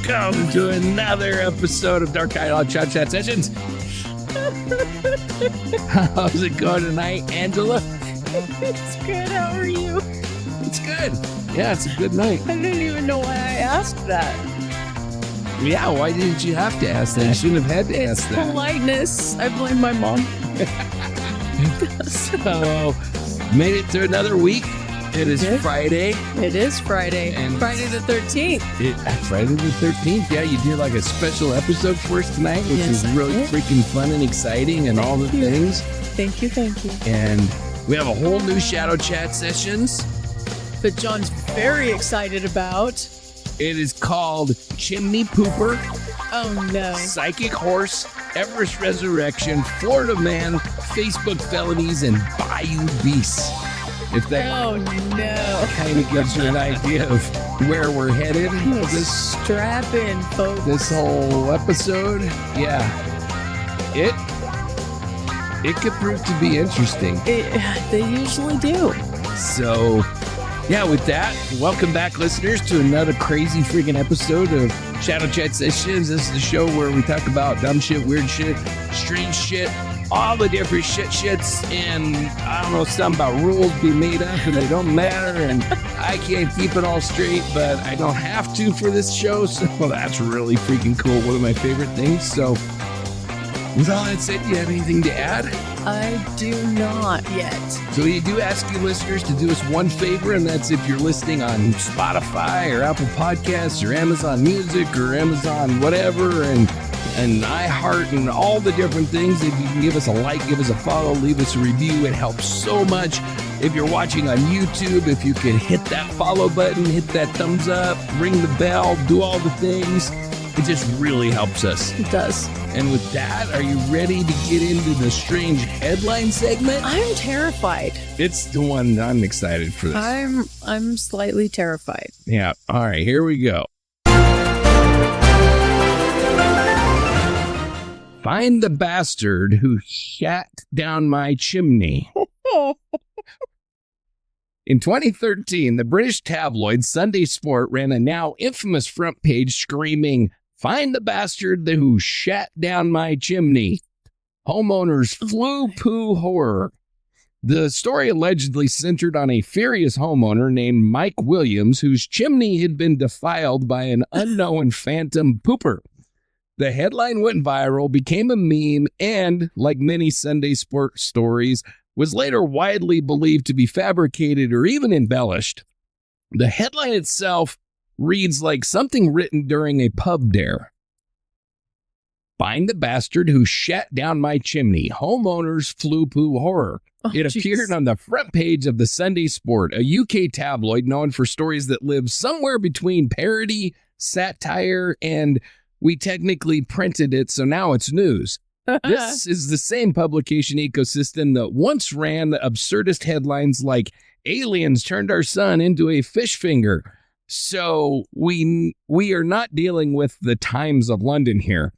Welcome to another episode of Dark Dialogue Chat Sessions. How's it going tonight, Angela? It's good. How are you? It's good. Yeah, it's a good night. I didn't even know why I asked that. Yeah, why didn't you have to ask that? You shouldn't have had to ask that. Politeness. I blame my mom. So, made it to another week. It is Friday. It is Friday. And Friday the 13th. Friday the 13th. Yeah, you did like a special episode for us tonight, which Yes, was really I did. freaking fun and exciting and all the you. things. Thank you. And we have a whole new Shadow Chat sessions. That John's very excited about. It is called Chimney Pooper, Oh, no. Psychic Horse, Everest Resurrection, Florida Man, Facebook Felonies, and Bayou Beasts. If that Oh, no. kind of gives you an idea of where we're headed, Strap in, folks. this whole episode, yeah, it could prove to be interesting. They usually do. So, yeah, with that, welcome back, listeners, to another crazy freaking episode of Shadow Chat Sessions. This is the show where we talk about dumb shit, weird shit, strange shit, all the different shits, and I don't know, something about rules be made up and they don't matter, and I can't keep it all straight, but I don't have to for this show, so that's really freaking cool. One of my favorite things. So, with all that said, do you have anything to add? I do not yet. So we do ask you listeners to do us one favor, and that's if you're listening on Spotify or Apple Podcasts or Amazon Music or Amazon whatever and iHeart and all the different things, if you can give us a like, give us a follow, leave us a review, it helps so much. If you're watching on YouTube, if you could hit that follow button, hit that thumbs up, ring the bell, do all the things, it just really helps us. It does. And with that, are you ready to get into the strange headline segment? I'm terrified. It's the one I'm excited for this. I'm slightly terrified. Yeah. All right, here we go. Find the bastard who shat down my chimney. In 2013, the British tabloid Sunday Sport ran a now infamous front page screaming, "Find the bastard who shat down my chimney. Homeowners flu poo horror." The story allegedly centered on a furious homeowner named Mike Williams, whose chimney had been defiled by an unknown phantom pooper. The headline went viral, became a meme, and, like many Sunday Sport stories, was later widely believed to be fabricated or even embellished. The headline itself reads like something written during a pub dare. Find the bastard who shat down my chimney. Homeowners flu poo horror. Oh, It appeared on the front page of the Sunday Sport, a UK tabloid known for stories that live somewhere between parody, satire, and we technically printed it, so now it's news. This is the same publication ecosystem that once ran the absurdist headlines like "Aliens turned our sun into a fish finger." So we are not dealing with the Times of London here.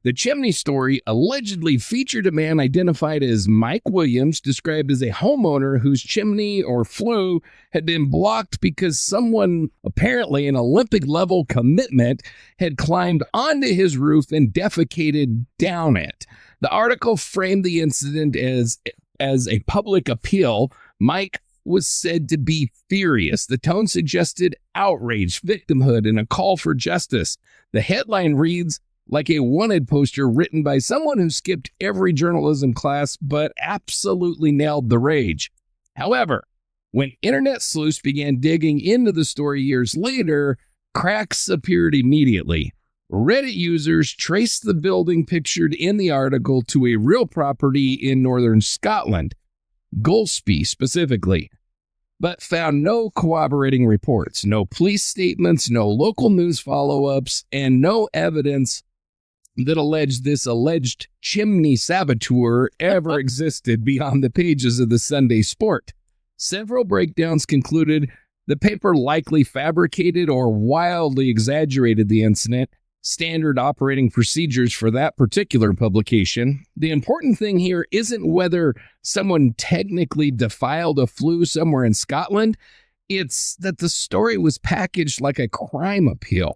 The chimney story allegedly featured a man identified as Mike Williams, described as a homeowner whose chimney or flue had been blocked because someone, apparently an Olympic-level commitment, had climbed onto his roof and defecated down it. The article framed the incident as a public appeal. Mike was said to be furious. The tone suggested outrage, victimhood, and a call for justice. The headline reads like a wanted poster written by someone who skipped every journalism class but absolutely nailed the rage. However, when internet sleuths began digging into the story years later, cracks appeared immediately. Reddit users traced the building pictured in the article to a real property in northern Scotland, Gulspie specifically, but found no corroborating reports, no police statements, no local news follow-ups, and no evidence that this alleged chimney saboteur ever existed beyond the pages of the Sunday Sport. Several breakdowns concluded the paper likely fabricated or wildly exaggerated the incident, standard operating procedures for that particular publication. The important thing here isn't whether someone technically defiled a flue somewhere in Scotland. It's that the story was packaged like a crime appeal.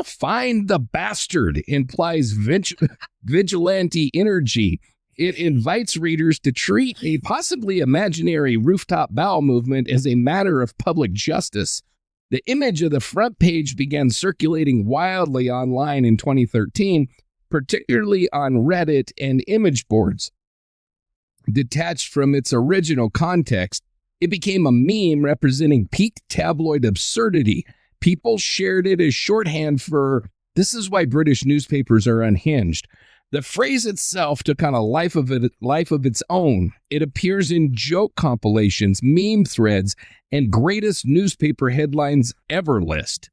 Find the bastard implies vigilante energy. It invites readers to treat a possibly imaginary rooftop bowel movement as a matter of public justice. The image of the front page began circulating wildly online in 2013, particularly on Reddit and image boards. Detached from its original context, it became a meme representing peak tabloid absurdity. People shared it as shorthand for, "This is why British newspapers are unhinged." The phrase itself took on a life of its own. It appears in joke compilations, meme threads, and greatest newspaper headlines ever list.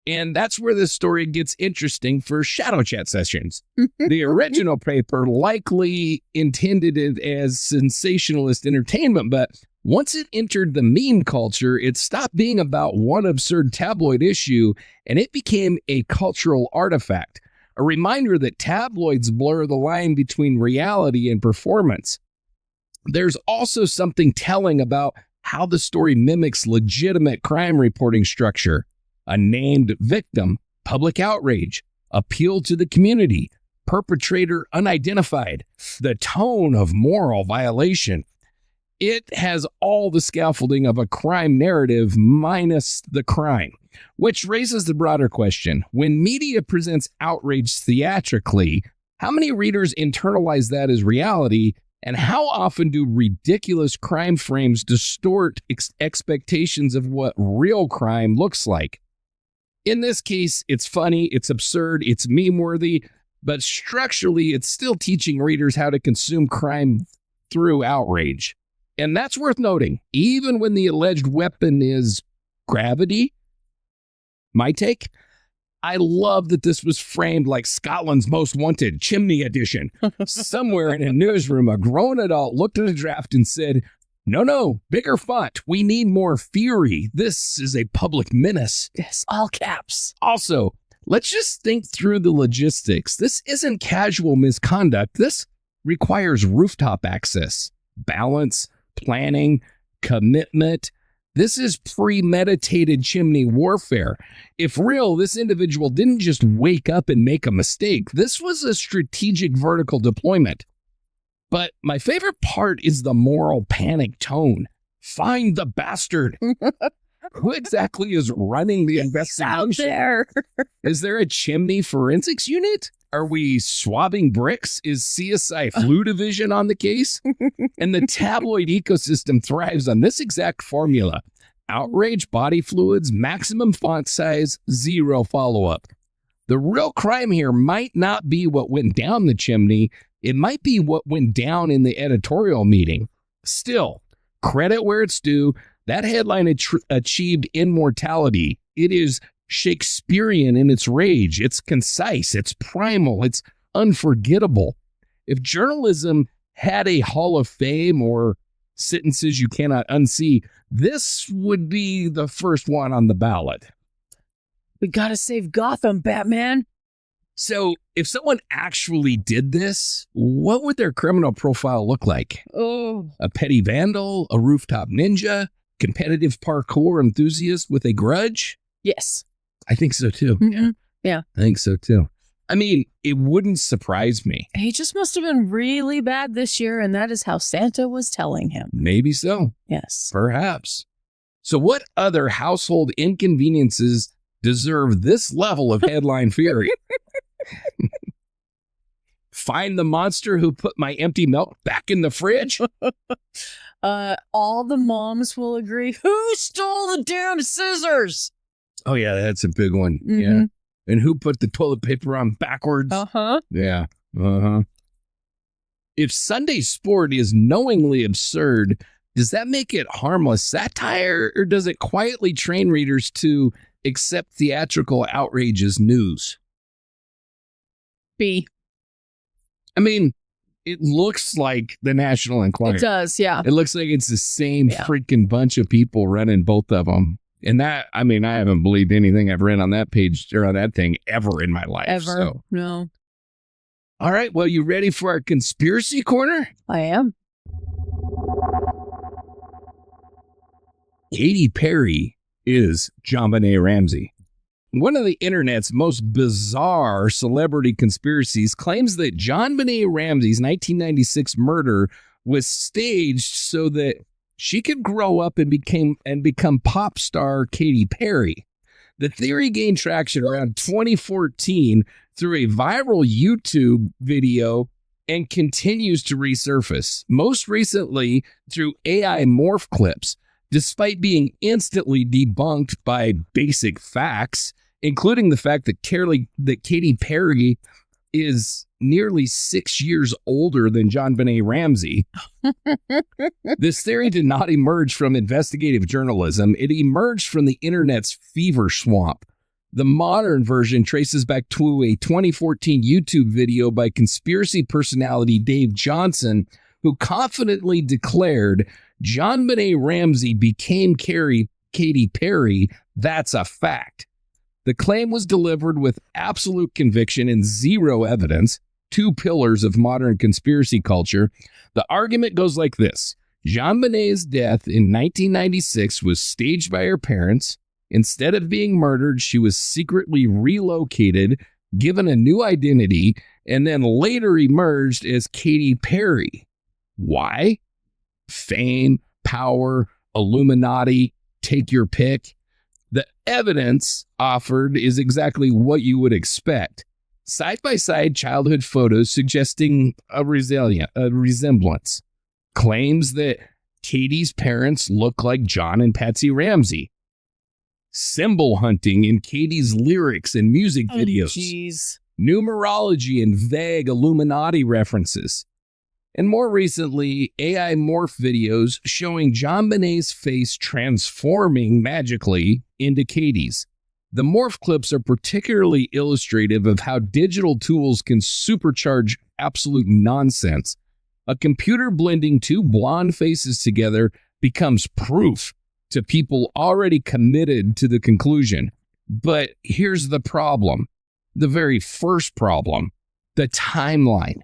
And that's where this story gets interesting for shadow chat sessions. The original paper likely intended it as sensationalist entertainment, but once it entered the meme culture, it stopped being about one absurd tabloid issue, and it became a cultural artifact, a reminder that tabloids blur the line between reality and performance. There's also something telling about how the story mimics legitimate crime reporting structure. A named victim, public outrage, appeal to the community, perpetrator unidentified, the tone of moral violation. It has all the scaffolding of a crime narrative minus the crime, which raises the broader question. When media presents outrage theatrically, how many readers internalize that as reality, and how often do ridiculous crime frames distort expectations of what real crime looks like? In this case, it's funny, it's absurd, it's meme-worthy, but structurally, it's still teaching readers how to consume crime through outrage. And that's worth noting, even when the alleged weapon is gravity. My take? I love that this was framed like Scotland's Most Wanted, Chimney edition. Somewhere in a newsroom, a grown adult looked at a draft and said, no, bigger font. We need more fury. This is a public menace. Yes, all caps. Also, let's just think through the logistics. This isn't casual misconduct. This requires rooftop access, balance, planning, commitment. This is premeditated chimney warfare. If real, this individual didn't just wake up and make a mistake. This was a strategic vertical deployment. But my favorite part is the moral panic tone. Find the bastard. Who exactly is running the investigation? Out there. Is there a chimney forensics unit? Are we swabbing bricks? Is CSI Flu Division on the case? And the tabloid ecosystem thrives on this exact formula. Outrage, body fluids, maximum font size, zero follow-up. The real crime here might not be what went down the chimney. It might be what went down in the editorial meeting. Still, credit where it's due. That headline achieved immortality. It is Shakespearean in its rage. It's concise. It's primal. It's unforgettable. If journalism had a Hall of Fame or sentences you cannot unsee, this would be the first one on the ballot. We gotta save Gotham, Batman. So if someone actually did this, what would their criminal profile look like? Oh, A petty vandal, a rooftop ninja, competitive parkour enthusiast with a grudge? yes. I think so too. Mm-hmm. Yeah. I think so too. I mean, it wouldn't surprise me. He just must have been really bad this year, and that is how Santa was telling him. Maybe so. Yes. Perhaps. So what other household inconveniences deserve this level of headline fury? Find the monster who put my empty milk back in the fridge? All the moms will agree. Who stole the damn scissors? Oh, yeah, that's a big one. Mm-hmm. Yeah. And who put the toilet paper on backwards? Uh-huh. Yeah. Uh-huh. If Sunday sport is knowingly absurd, does that make it harmless satire, or does it quietly train readers to accept theatrical outrage as news? B. I mean, it looks like the National Enquirer. It does, yeah. It looks like it's the same Yeah. freaking bunch of people running both of them. And that, I mean, I haven't believed anything I've read on that page or on that thing ever in my life. Ever. So. No. All right. Well, you ready for our conspiracy corner? I am. Katy Perry is JonBenét Ramsey. One of the internet's most bizarre celebrity conspiracies claims that JonBenét Ramsey's 1996 murder was staged so that she could grow up and become pop star Katy Perry. The theory gained traction around 2014 through a viral YouTube video and continues to resurface, most recently through AI morph clips, despite being instantly debunked by basic facts, including the fact that Katy Perry is nearly 6 years older than JonBenét Ramsey. This theory did not emerge from investigative journalism. It emerged from the internet's fever swamp. The modern version traces back to a 2014 YouTube video by conspiracy personality Dave Johnson, who confidently declared, JonBenét Ramsey became Katy Perry. That's a fact. The claim was delivered with absolute conviction and zero evidence, two pillars of modern conspiracy culture. The argument goes like this. JonBenét's death in 1996 was staged by her parents. Instead of being murdered, she was secretly relocated, given a new identity, and then later emerged as Katy Perry. Why? Fame, power, Illuminati, take your pick. The evidence offered is exactly what you would expect. Side-by-side childhood photos suggesting a resemblance. Claims that Katy's parents look like John and Patsy Ramsey. Symbol hunting in Katy's lyrics and music videos. Numerology and vague Illuminati references. And more recently, AI morph videos showing JonBenét's face transforming magically into Katy's. The morph clips are particularly illustrative of how digital tools can supercharge absolute nonsense. A computer blending two blonde faces together becomes proof to people already committed to the conclusion. But here's the problem. The very first problem. The timeline.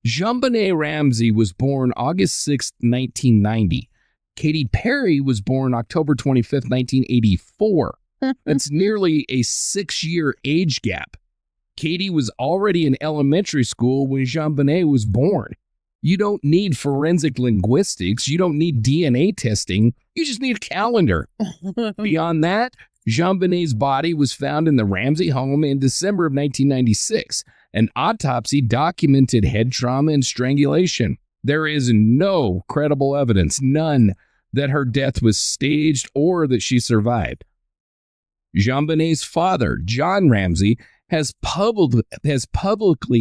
JonBenét Ramsey was born August 6, 1990. Katy Perry was born October 25, 1984. That's nearly a 6-year age gap. Katy was already in elementary school when JonBenét was born. You don't need forensic linguistics. You don't need DNA testing. You just need a calendar. Beyond that, JonBenét's body was found in the Ramsey home in December of 1996. An autopsy documented head trauma and strangulation. There is no credible evidence, none, that her death was staged or that she survived. JonBenét's father, John Ramsey, has publicly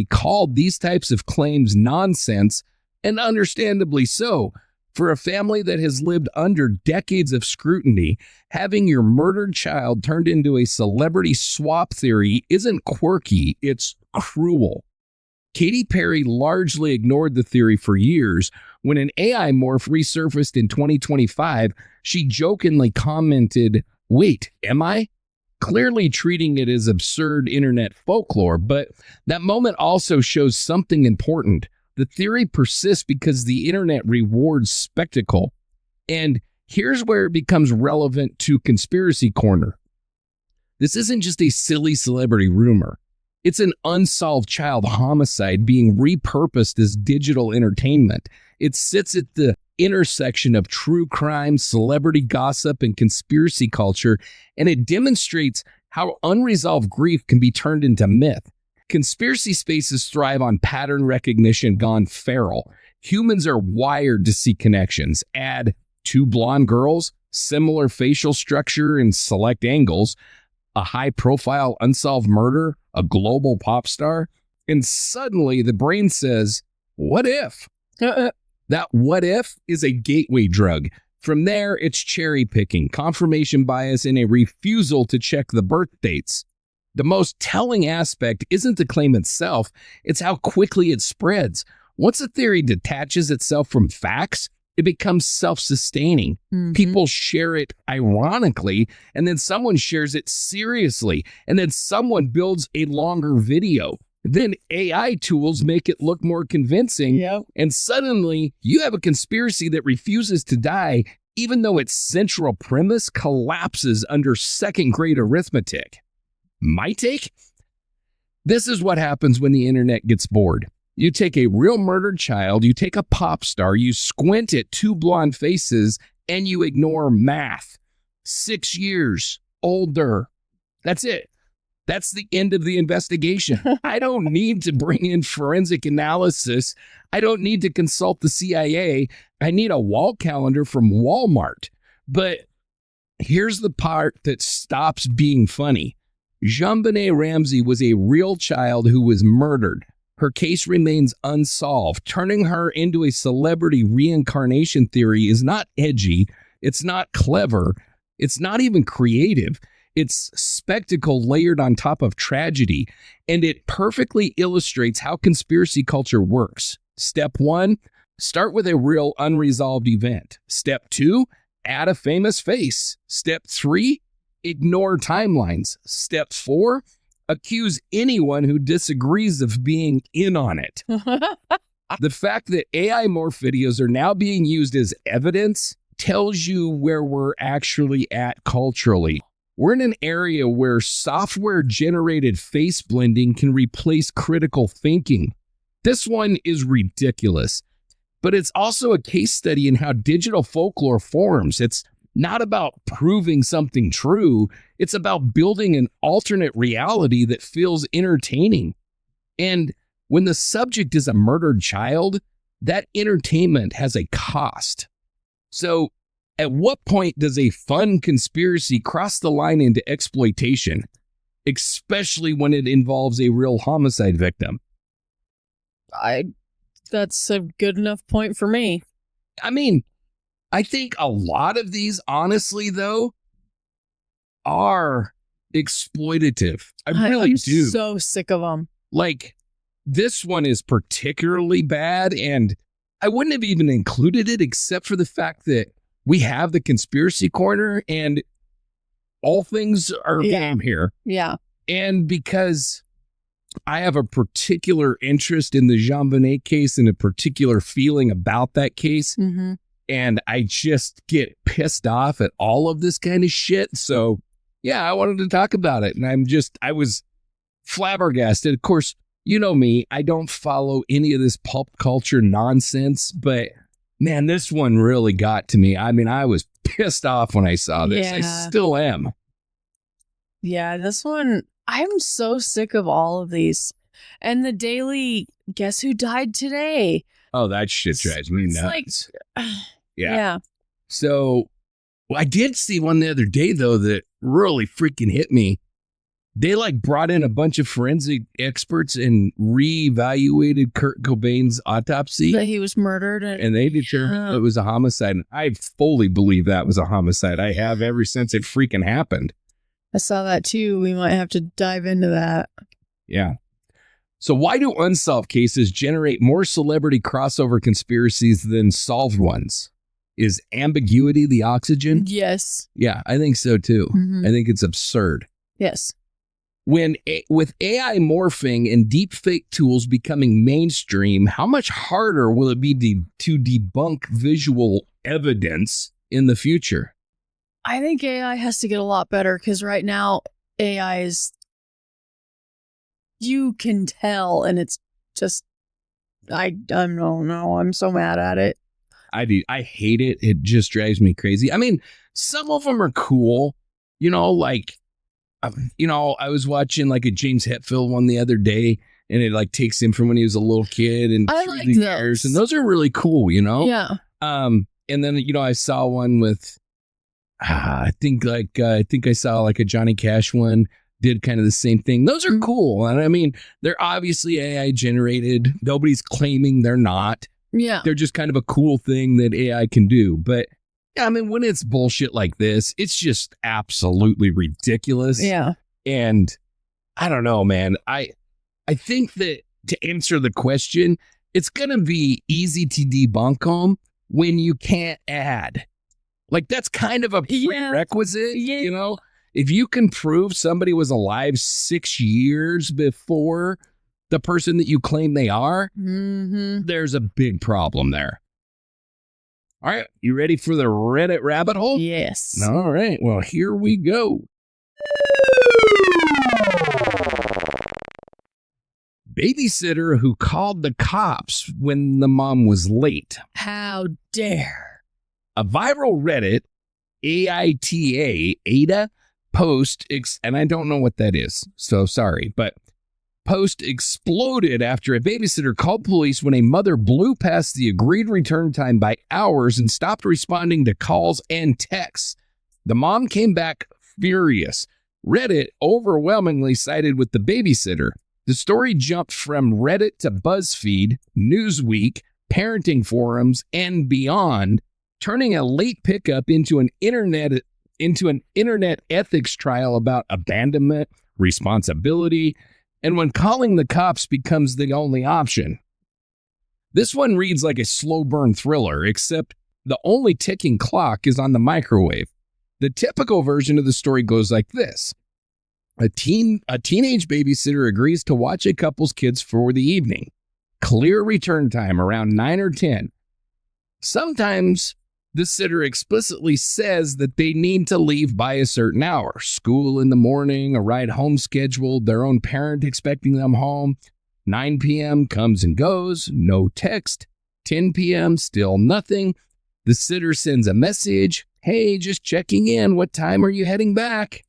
called these types of claims nonsense, and understandably so. For a family that has lived under decades of scrutiny, having your murdered child turned into a celebrity swap theory isn't quirky, it's cruel. Katy Perry largely ignored the theory for years. When an AI morph resurfaced in 2025, she jokingly commented, "Wait, am I?" Clearly treating it as absurd internet folklore, but that moment also shows something important. The theory persists because the internet rewards spectacle. And here's where it becomes relevant to Conspiracy Corner. This isn't just a silly celebrity rumor. It's an unsolved child homicide being repurposed as digital entertainment. It sits at the intersection of true crime, celebrity gossip, and conspiracy culture, and it demonstrates how unresolved grief can be turned into myth. Conspiracy spaces thrive on pattern recognition gone feral. Humans are wired to see connections. Add two blonde girls, similar facial structure and select angles, a high-profile unsolved murder, a global pop star, and suddenly the brain says, what if? That what if is a gateway drug. From there, it's cherry picking, confirmation bias, and a refusal to check the birth dates. The most telling aspect isn't the claim itself, it's how quickly it spreads. Once a theory detaches itself from facts, it becomes self-sustaining. People share it ironically, and then someone shares it seriously, and then someone builds a longer video. Then AI tools make it look more convincing, and suddenly you have a conspiracy that refuses to die even though its central premise collapses under second-grade arithmetic. My take? This is what happens when the internet gets bored. You take a real murdered child, you take a pop star, you squint at two blonde faces, and you ignore math. 6 years older. That's it. That's the end of the investigation. I don't need to bring in forensic analysis. I don't need to consult the CIA. I need a wall calendar from Walmart. But here's the part that stops being funny. JonBenét Ramsey was a real child who was murdered. Her case remains unsolved. Turning her into a celebrity reincarnation theory is not edgy. It's not clever. It's not even creative. It's spectacle layered on top of tragedy, and it perfectly illustrates how conspiracy culture works. Step 1, start with a real unresolved event. Step 2, add a famous face. Step 3, ignore timelines. Step 4, accuse anyone who disagrees of being in on it. The fact that AI morph videos are now being used as evidence tells you where we're actually at culturally. We're in an area where software-generated face blending can replace critical thinking. This one is ridiculous, but it's also a case study in how digital folklore forms. It's not about proving something true. It's about building an alternate reality that feels entertaining. And when the subject is a murdered child, that entertainment has a cost. So, at what point does a fun conspiracy cross the line into exploitation, especially when it involves a real homicide victim? That's a good enough point for me. I mean, I think a lot of these, honestly, though, are exploitative. I really do. I'm so sick of them. Like, this one is particularly bad, and I wouldn't have even included it except for the fact that we have the conspiracy corner and all things are game here. Yeah. And because I have a particular interest in the JonBenét case and a particular feeling about that case, and I just get pissed off at all of this kind of shit. So, yeah, I wanted to talk about it. And I was flabbergasted. Of course, you know me, I don't follow any of this pulp culture nonsense, but man, this one really got to me. I mean, I was pissed off when I saw this. Yeah. I still am. Yeah, this one, I'm so sick of all of these. And the daily, guess who died today? Oh, that shit drives me nuts. Like, yeah. So, I did see one the other day, though, that really freaking hit me. They brought in a bunch of forensic experts and reevaluated Kurt Cobain's autopsy. That he was murdered. And they determined it was a homicide. And I fully believe that was a homicide. I have ever since it freaking happened. I saw that too. We might have to dive into that. Yeah. So why do unsolved cases generate more celebrity crossover conspiracies than solved ones? Is ambiguity the oxygen? Yes. Yeah, I think so too. I think it's absurd. Yes. With AI morphing and deepfake tools becoming mainstream, how much harder will it be to debunk visual evidence in the future? I think AI has to get a lot better because right now AI is, you can tell, and it's just, I don't know. I'm so mad at it. I do. I hate it. It just drives me crazy. I mean, some of them are cool, I was watching a James Hetfield one the other day, and it takes him from when he was a little kid and I through like the those. years, and those are really cool, Yeah. And then I saw one with, I think I saw a Johnny Cash one, did kind of the same thing. Those are cool, and I mean they're obviously AI generated. Nobody's claiming they're not. Yeah. They're just kind of a cool thing that AI can do, but. Yeah, I mean, when it's bullshit like this, it's just absolutely ridiculous. Yeah. And I don't know, man. I think that to answer the question, it's going to be easy to debunk them when you can't add. That's kind of a prerequisite, If you can prove somebody was alive 6 years before the person that you claim they are, there's a big problem there. All right, you ready for the Reddit rabbit hole? Yes. All right, well, here we go. Babysitter who called the cops when the mom was late. How dare. A viral Reddit, AITA post, and I don't know what that is, so sorry, but post exploded after a babysitter called police when a mother blew past the agreed return time by hours and stopped responding to calls and texts. The mom came back furious. Reddit overwhelmingly sided with the babysitter. The story jumped from Reddit to BuzzFeed, Newsweek, parenting forums, and beyond, turning a late pickup into an internet ethics trial about abandonment, responsibility, and when calling the cops becomes the only option. This one reads like a slow burn thriller, except the only ticking clock is on the microwave. The typical version of the story goes like this. A teenage babysitter agrees to watch a couple's kids for the evening. Clear return time around 9 or 10. Sometimes the sitter explicitly says that they need to leave by a certain hour. School in the morning, a ride home scheduled, their own parent expecting them home. 9 p.m. comes and goes, no text. 10 p.m. still nothing. The sitter sends a message. Hey, just checking in. What time are you heading back?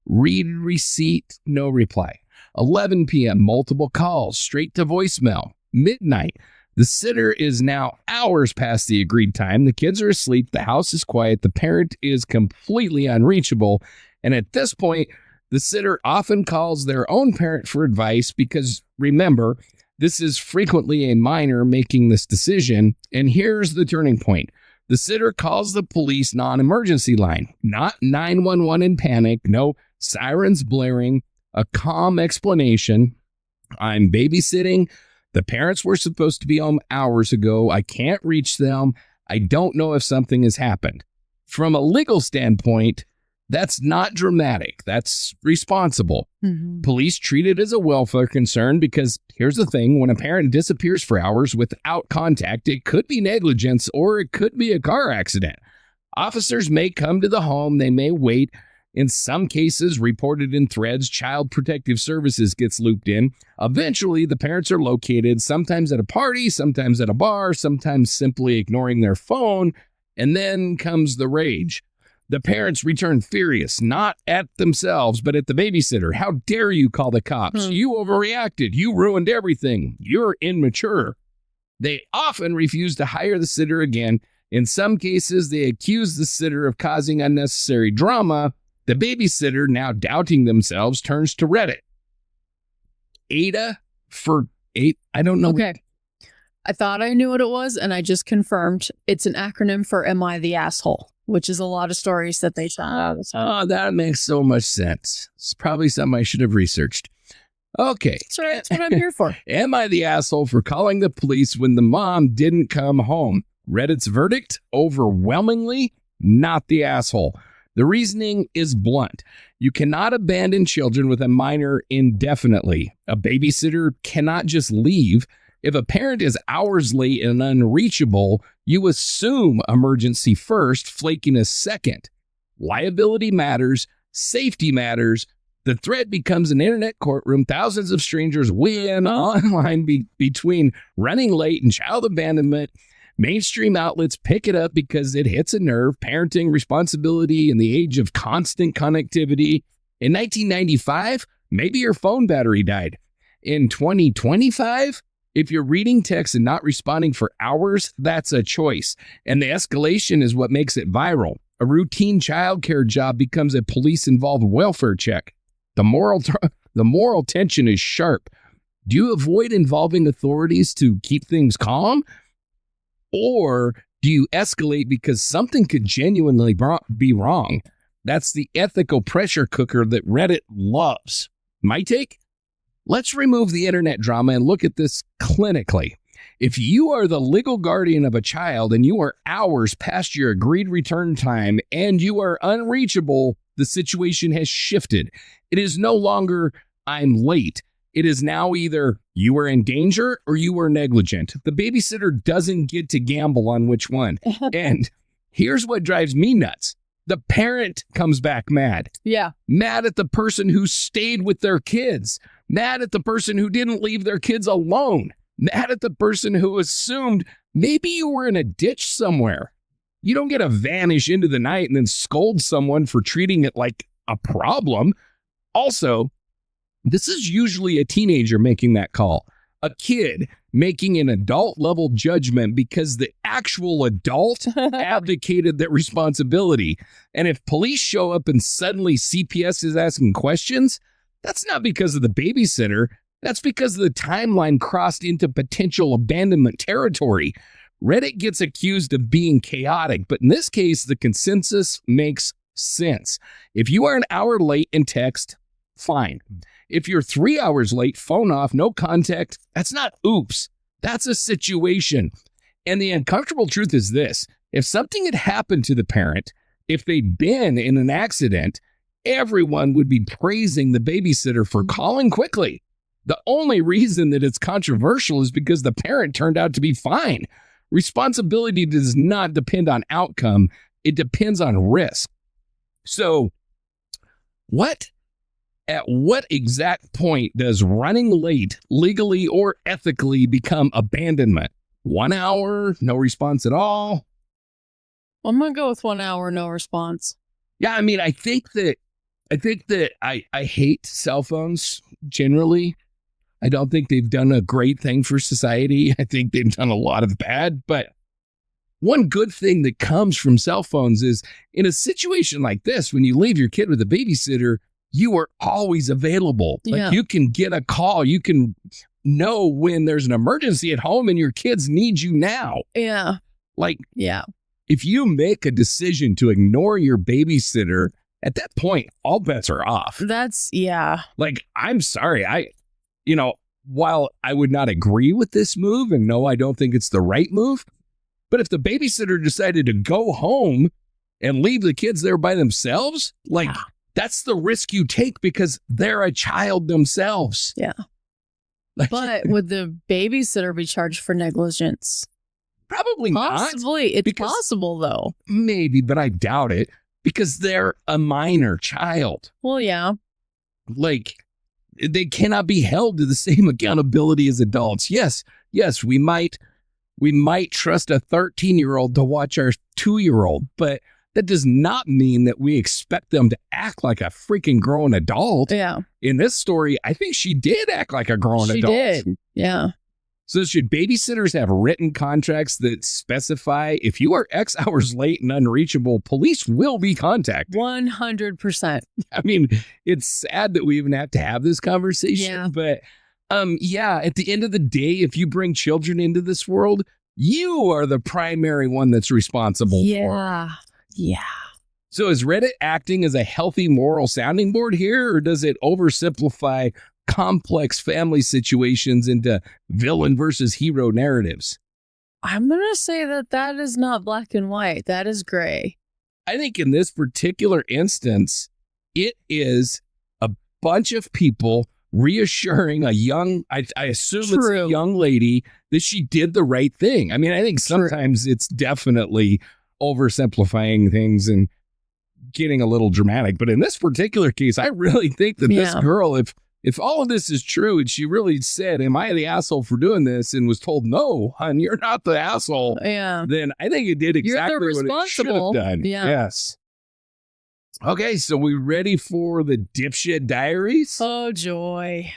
Read receipt, no reply. 11 p.m., multiple calls, straight to voicemail. Midnight, the sitter is now hours past the agreed time. The kids are asleep, the house is quiet, the parent is completely unreachable. And at this point, the sitter often calls their own parent for advice because, remember, this is frequently a minor making this decision. And here's the turning point. The sitter calls the police non-emergency line, not 911 in panic, no sirens blaring, a calm explanation. I'm babysitting. The parents were supposed to be home hours ago. I can't reach them. I don't know if something has happened. From a legal standpoint, that's not dramatic. That's responsible. Mm-hmm. Police treat it as a welfare concern because here's the thing. When a parent disappears for hours without contact, it could be negligence or it could be a car accident. Officers may come to the home. They may wait. In some cases, reported in threads, Child Protective Services gets looped in. Eventually, the parents are located, sometimes at a party, sometimes at a bar, sometimes simply ignoring their phone. And then comes the rage. The parents return furious, not at themselves, but at the babysitter. How dare you call the cops? You overreacted. You ruined everything. You're immature. They often refuse to hire the sitter again. In some cases, they accuse the sitter of causing unnecessary drama. The babysitter, now doubting themselves, turns to Reddit. I don't know. Okay. I thought I knew what it was, and I just confirmed. It's an acronym for Am I the Asshole? Which is a lot of stories that they tell. Oh, that makes so much sense. It's probably something I should have researched. Okay. That's what I'm here for. Am I the asshole for calling the police when the mom didn't come home? Reddit's verdict, overwhelmingly, not the asshole. The reasoning is blunt. You cannot abandon children with a minor indefinitely. A babysitter cannot just leave. If a parent is hours late and unreachable, you assume emergency first, flakiness second. Liability matters. Safety matters. The threat becomes an internet courtroom. Thousands of strangers win online between running late and child abandonment. Mainstream outlets pick it up because it hits a nerve. Parenting responsibility in the age of constant connectivity. In 1995, maybe your phone battery died. In 2025, if you're reading text and not responding for hours, that's a choice. And the escalation is what makes it viral. A routine childcare job becomes a police-involved welfare check. The moral tension is sharp. Do you avoid involving authorities to keep things calm? Or do you escalate because something could genuinely be wrong? That's the ethical pressure cooker that Reddit loves. My take? Let's remove the internet drama and look at this clinically. If you are the legal guardian of a child and you are hours past your agreed return time and you are unreachable, the situation has shifted. It is no longer, I'm late. It is now either you were in danger or you were negligent. The babysitter doesn't get to gamble on which one. And here's what drives me nuts. The parent comes back mad. Yeah. Mad at the person who stayed with their kids. Mad at the person who didn't leave their kids alone. Mad at the person who assumed maybe you were in a ditch somewhere. You don't get to vanish into the night and then scold someone for treating it like a problem. Also, this is usually a teenager making that call. A kid making an adult-level judgment because the actual adult abdicated that responsibility. And if police show up and suddenly CPS is asking questions, that's not because of the babysitter. That's because the timeline crossed into potential abandonment territory. Reddit gets accused of being chaotic, but in this case, the consensus makes sense. If you are an hour late in text, fine. If you're 3 hours late, phone off, no contact, that's not oops. That's a situation. And the uncomfortable truth is this. If something had happened to the parent, if they'd been in an accident, everyone would be praising the babysitter for calling quickly. The only reason that it's controversial is because the parent turned out to be fine. Responsibility does not depend on outcome. It depends on risk. So at what exact point does running late legally or ethically become abandonment? 1 hour, no response at all? I'm going to go with 1 hour, no response. Yeah, I mean, I think that I hate cell phones generally. I don't think they've done a great thing for society. I think they've done a lot of bad, but one good thing that comes from cell phones is in a situation like this, when you leave your kid with a babysitter, you are always available. Like you can get a call. You can know when there's an emergency at home and your kids need you now. Yeah. Like, if you make a decision to ignore your babysitter, at that point, all bets are off. Like, I'm sorry. While I would not agree with this move, and no, I don't think it's the right move, but if the babysitter decided to go home and leave the kids there by themselves, that's the risk you take because they're a child themselves. Yeah. But would the babysitter be charged for negligence? Probably not. Possibly. It's possible, though. Maybe, but I doubt it because they're a minor child. Well, yeah. Like, they cannot be held to the same accountability as adults. Yes, we might trust a 13-year-old to watch our 2-year-old, but that does not mean that we expect them to act like a freaking grown adult. Yeah. In this story, I think she did act like a grown adult. She did. Yeah. So should babysitters have written contracts that specify if you are X hours late and unreachable, police will be contacted? 100%. I mean, it's sad that we even have to have this conversation, but at the end of the day, if you bring children into this world, you are the primary one that's responsible for it. Yeah. So is Reddit acting as a healthy moral sounding board here, or does it oversimplify complex family situations into villain versus hero narratives? I'm going to say that is not black and white. That is gray. I think in this particular instance, it is a bunch of people reassuring a young, I assume it's a young lady, that she did the right thing. I mean, I think sometimes it's definitely oversimplifying things and getting a little dramatic. But in this particular case, I really think that this girl, if all of this is true and she really said, am I the asshole for doing this? And was told, no, hon, you're not the asshole. Yeah. Then I think it did exactly what it should have done. Yeah. Yes. Okay, so we ready for the Dipshit Diaries? Oh, joy.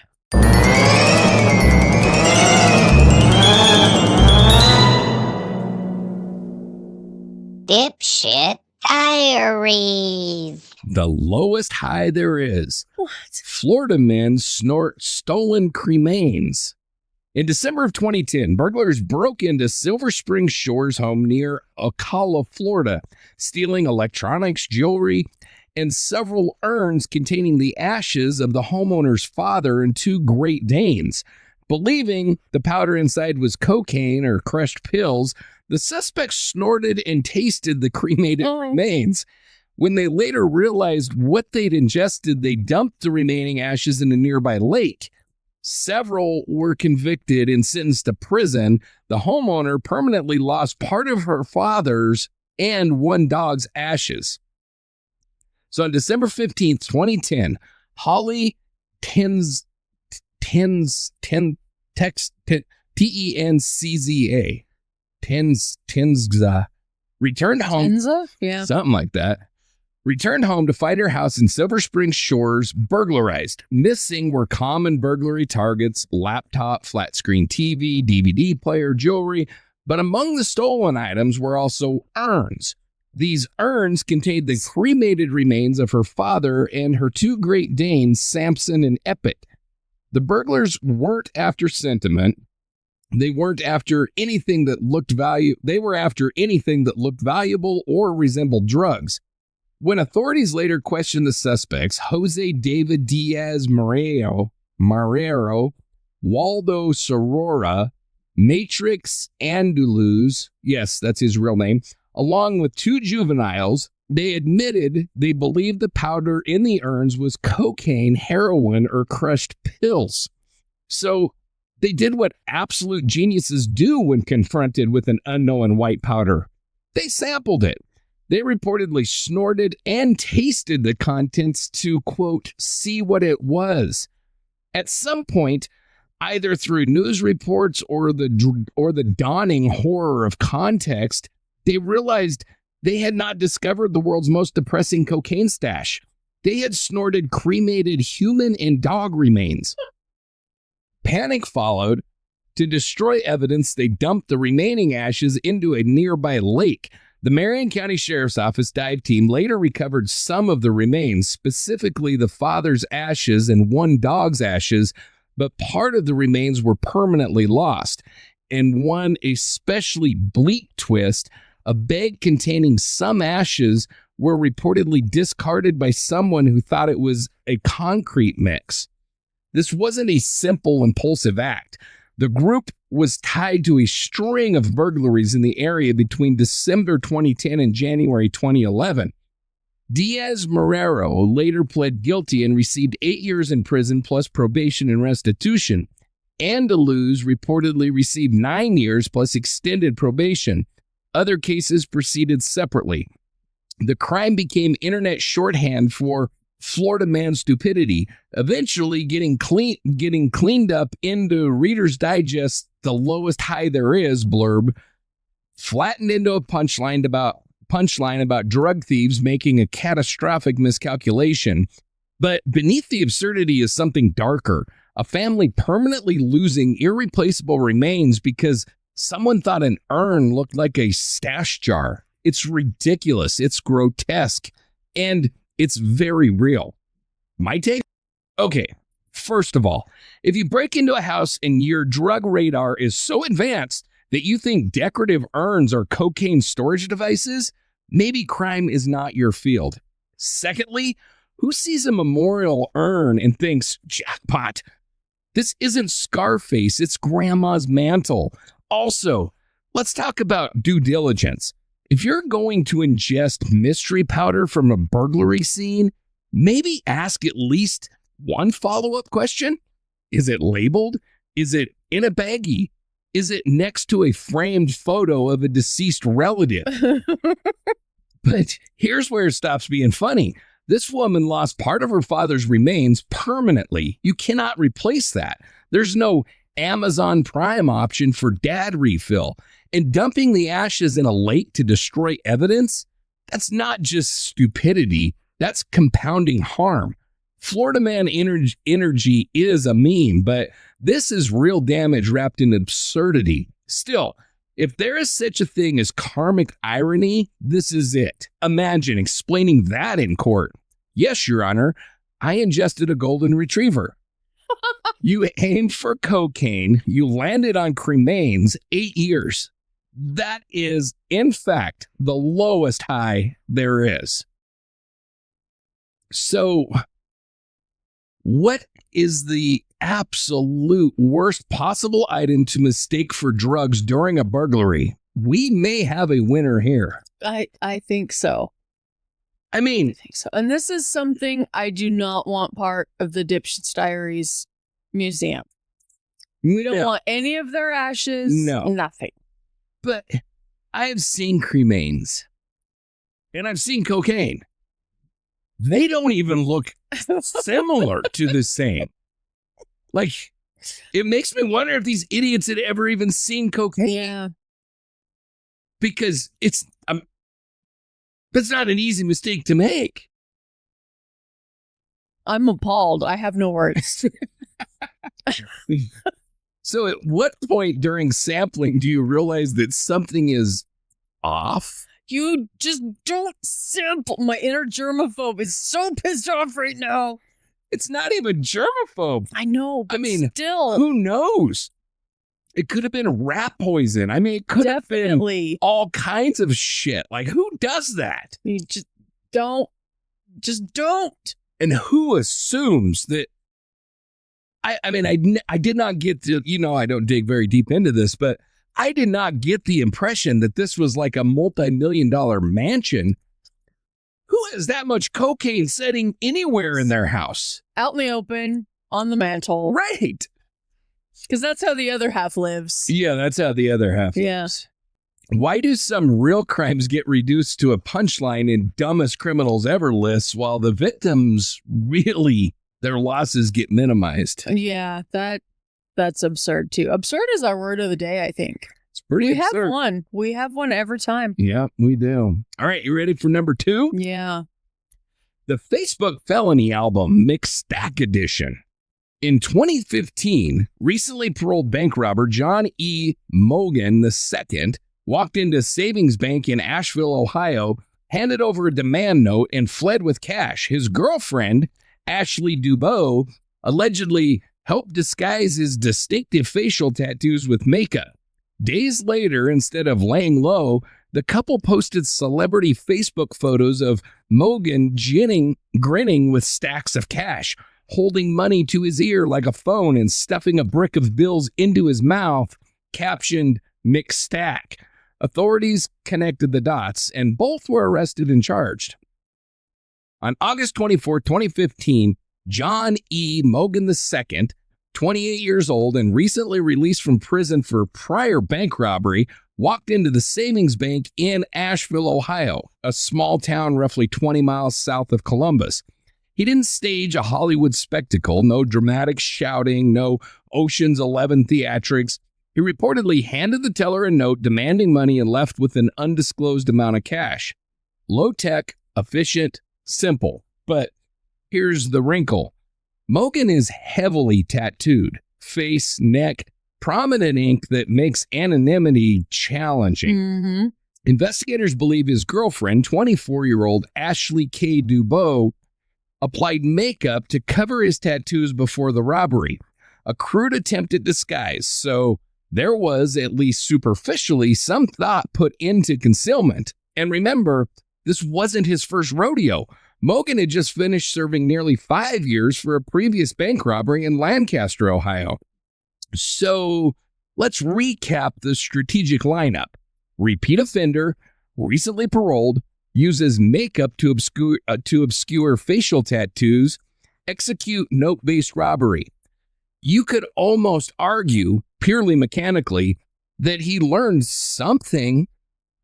Dipshit Diaries. The lowest high there is. What? Florida men snort stolen cremains. In December of 2010, burglars broke into Silver Spring Shores home near Ocala, Florida, stealing electronics, jewelry, and several urns containing the ashes of the homeowner's father and 2 Great Danes. Believing the powder inside was cocaine or crushed pills, the suspects snorted and tasted the cremated remains. When they later realized what they'd ingested, they dumped the remaining ashes in a nearby lake. Several were convicted and sentenced to prison. The homeowner permanently lost part of her father's and one dog's ashes. So on December 15th, 2010, Holly Tencza returned home. Tenza? Yeah. Something like that. Returned home to find her house in Silver Spring Shores burglarized. Missing were common burglary targets, laptop, flat screen TV, DVD player, jewelry. But among the stolen items were also urns. These urns contained the cremated remains of her father and her two Great Danes, Samson and Epet. The burglars weren't after sentiment. They weren't after anything that looked They were after anything that looked valuable or resembled drugs. When authorities later questioned the suspects, Jose David Diaz Marrero, Waldo Sorora, Matrix Andaluz, yes, that's his real name, along with two juveniles, they admitted they believed the powder in the urns was cocaine, heroin, or crushed pills. So they did what absolute geniuses do when confronted with an unknown white powder. They sampled it. They reportedly snorted and tasted the contents to, quote, see what it was. At some point, either through news reports or the dawning horror of context, they realized they had not discovered the world's most depressing cocaine stash. They had snorted cremated human and dog remains. Panic followed. To destroy evidence, they dumped the remaining ashes into a nearby lake. The Marion County Sheriff's Office dive team later recovered some of the remains, specifically the father's ashes and one dog's ashes, but part of the remains were permanently lost. And one especially bleak twist, a bag containing some ashes were reportedly discarded by someone who thought it was a concrete mix. This wasn't a simple, impulsive act. The group was tied to a string of burglaries in the area between December 2010 and January 2011. Diaz Marrero later pled guilty and received 8 years in prison plus probation and restitution. Andaluz reportedly received 9 years plus extended probation. Other cases proceeded separately. The crime became internet shorthand for Florida man stupidity, eventually getting cleaned up into Reader's Digest, the lowest high there is blurb, flattened into a punchline about drug thieves making a catastrophic miscalculation. But beneath the absurdity is something darker, a family permanently losing irreplaceable remains because someone thought an urn looked like a stash jar. It's ridiculous. It's grotesque. And it's very real. My take? Okay, first of all, if you break into a house and your drug radar is so advanced that you think decorative urns are cocaine storage devices, maybe crime is not your field. Secondly, who sees a memorial urn and thinks, jackpot? This isn't Scarface, it's grandma's mantle. Also, let's talk about due diligence. If you're going to ingest mystery powder from a burglary scene, maybe ask at least one follow-up question. Is it labeled? Is it in a baggie? Is it next to a framed photo of a deceased relative? But here's where it stops being funny. This woman lost part of her father's remains permanently. You cannot replace that. There's no Amazon Prime option for dad refill. And dumping the ashes in a lake to destroy evidence, that's not just stupidity, that's compounding harm. Florida man energy is a meme, but this is real damage wrapped in absurdity. Still, if there is such a thing as karmic irony, this is it. Imagine explaining that in court. Yes, Your Honor, I ingested a golden retriever. You aimed for cocaine, you landed on cremains, 8 years. That is, in fact, the lowest high there is. So, what is the absolute worst possible item to mistake for drugs during a burglary? We may have a winner here. I think so. I think so. And this is something I do not want part of the Dipshit Diaries museum. We don't want any of their ashes. No. Nothing. But I've seen cremains and I've seen cocaine. They don't even look similar to the same. Like, it makes me wonder if these idiots had ever even seen cocaine. Yeah. Because that's not an easy mistake to make. I'm appalled. I have no words. So at what point during sampling do you realize that something is off? You just don't sample. My inner germaphobe is so pissed off right now. It's not even germaphobe. I know, but I mean, still. who knows? It could have been rat poison. I mean, it could have been all kinds of shit. Like, who does that? You just don't. Just don't. And who assumes that? I mean, I did not get to, I don't dig very deep into this, but I did not get the impression that this was like a multi-million-dollar mansion. Who has that much cocaine sitting anywhere in their house? Out in the open, on the mantle. Right. Because that's how the other half lives. Yeah, that's how the other half lives. Why do some real crimes get reduced to a punchline in dumbest criminals ever lists while the victims really, their losses get minimized? Yeah, that's absurd too. Absurd is our word of the day, I think. It's pretty absurd. Have one. We have one every time. Yeah, we do. All right, you ready for number 2? Yeah. The Facebook Felony album McStack Edition. In 2015, recently paroled bank robber John E. Mogan II walked into a savings bank in Asheville, Ohio, handed over a demand note, and fled with cash. His girlfriend, Ashley Dubois, allegedly helped disguise his distinctive facial tattoos with makeup. Days later, instead of laying low, the couple posted celebrity Facebook photos of Mogan grinning with stacks of cash, holding money to his ear like a phone and stuffing a brick of bills into his mouth, captioned McStack. Authorities connected the dots, and both were arrested and charged. On August 24, 2015, John E. Mogan II, 28 years old and recently released from prison for prior bank robbery, walked into the savings bank in Asheville, Ohio, a small town roughly 20 miles south of Columbus. He didn't stage a Hollywood spectacle, no dramatic shouting, no Ocean's 11 theatrics. He reportedly handed the teller a note demanding money and left with an undisclosed amount of cash. Low-tech, efficient, simple. But here's the wrinkle. Mogan is heavily tattooed, face, neck, prominent ink that makes anonymity challenging. Mm-hmm. Investigators believe his girlfriend, 24-year-old Ashley K. Dubois, applied makeup to cover his tattoos before the robbery, a crude attempt at disguise. So there was, at least superficially, some thought put into concealment. And remember, this wasn't his first rodeo. Mogan had just finished serving nearly 5 years for a previous bank robbery in Lancaster, Ohio. So let's recap the strategic lineup. Repeat offender, recently paroled, uses makeup to obscure facial tattoos, execute note-based robbery. You could almost argue, purely mechanically, that he learned something,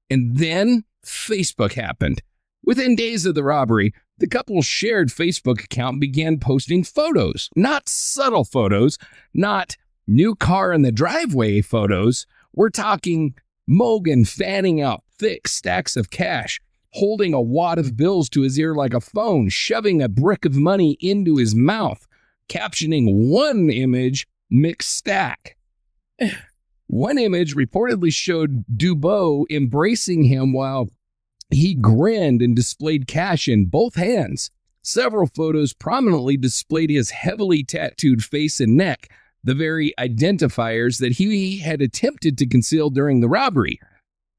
and then Facebook happened. Within days of the robbery, the couple's shared Facebook account began posting photos, not subtle photos, not new car in the driveway photos. We're talking Mogan fanning out thick stacks of cash, holding a wad of bills to his ear like a phone, shoving a brick of money into his mouth, captioning one image, McStack. One image reportedly showed Dubois embracing him while he grinned and displayed cash in both hands. Several photos prominently displayed his heavily tattooed face and neck, the very identifiers that he had attempted to conceal during the robbery.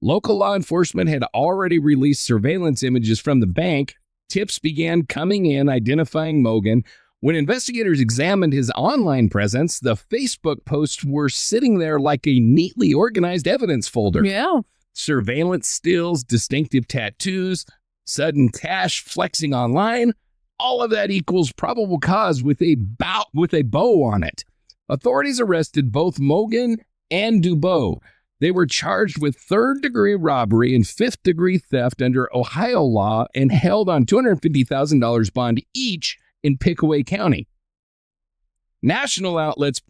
Local law enforcement had already released surveillance images from the bank. Tips began coming in identifying Mogan. When investigators examined his online presence, the Facebook posts were sitting there like a neatly organized evidence folder. Yeah. Surveillance stills, distinctive tattoos, sudden cash flexing online. All of that equals probable cause with a bow on it. Authorities arrested both Mogan and Dubois. They were charged with third-degree robbery and fifth-degree theft under Ohio law and held on $250,000 bond each in Pickaway County. National outlets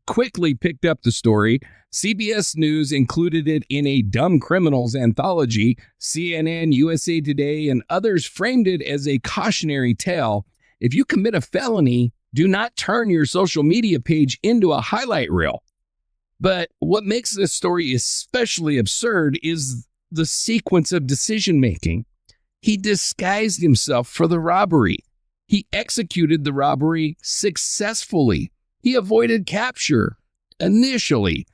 quickly picked up the story. CBS News included it in a Dumb Criminals anthology. CNN, USA Today, and others framed it as a cautionary tale. If you commit a felony, do not turn your social media page into a highlight reel. But what makes this story especially absurd is the sequence of decision-making. He disguised himself for the robbery. He executed the robbery successfully. He avoided capture initially.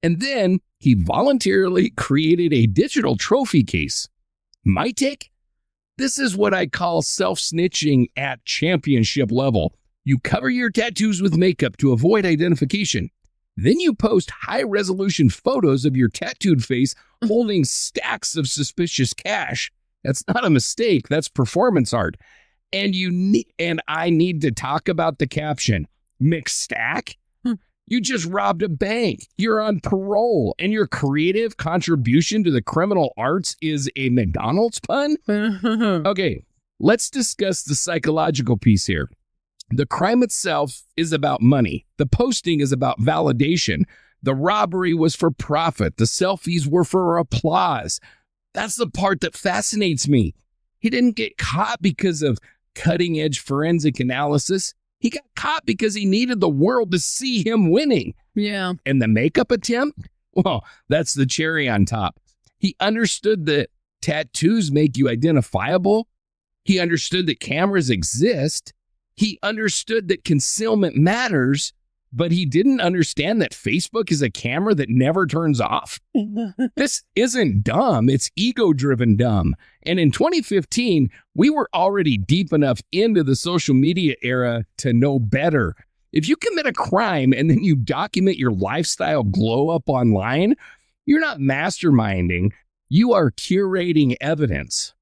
And then he voluntarily created a digital trophy case. My take? This is what I call self-snitching at championship level. You cover your tattoos with makeup to avoid identification. Then you post high-resolution photos of your tattooed face holding stacks of suspicious cash. That's not a mistake. That's performance art. And I need to talk about the caption. McStack? You just robbed a bank. You're on parole. And your creative contribution to the criminal arts is a McDonald's pun? Okay, let's discuss the psychological piece here. The crime itself is about money. The posting is about validation. The robbery was for profit. The selfies were for applause. That's the part that fascinates me. He didn't get caught because of cutting-edge forensic analysis. He got caught because he needed the world to see him winning. Yeah. And the makeup attempt? Well, that's the cherry on top. He understood that tattoos make you identifiable. He understood that cameras exist. He understood that concealment matters, but he didn't understand that Facebook is a camera that never turns off. This isn't dumb. It's ego-driven dumb. And in 2015, we were already deep enough into the social media era to know better. If you commit a crime and then you document your lifestyle glow up online, you're not masterminding. You are curating evidence.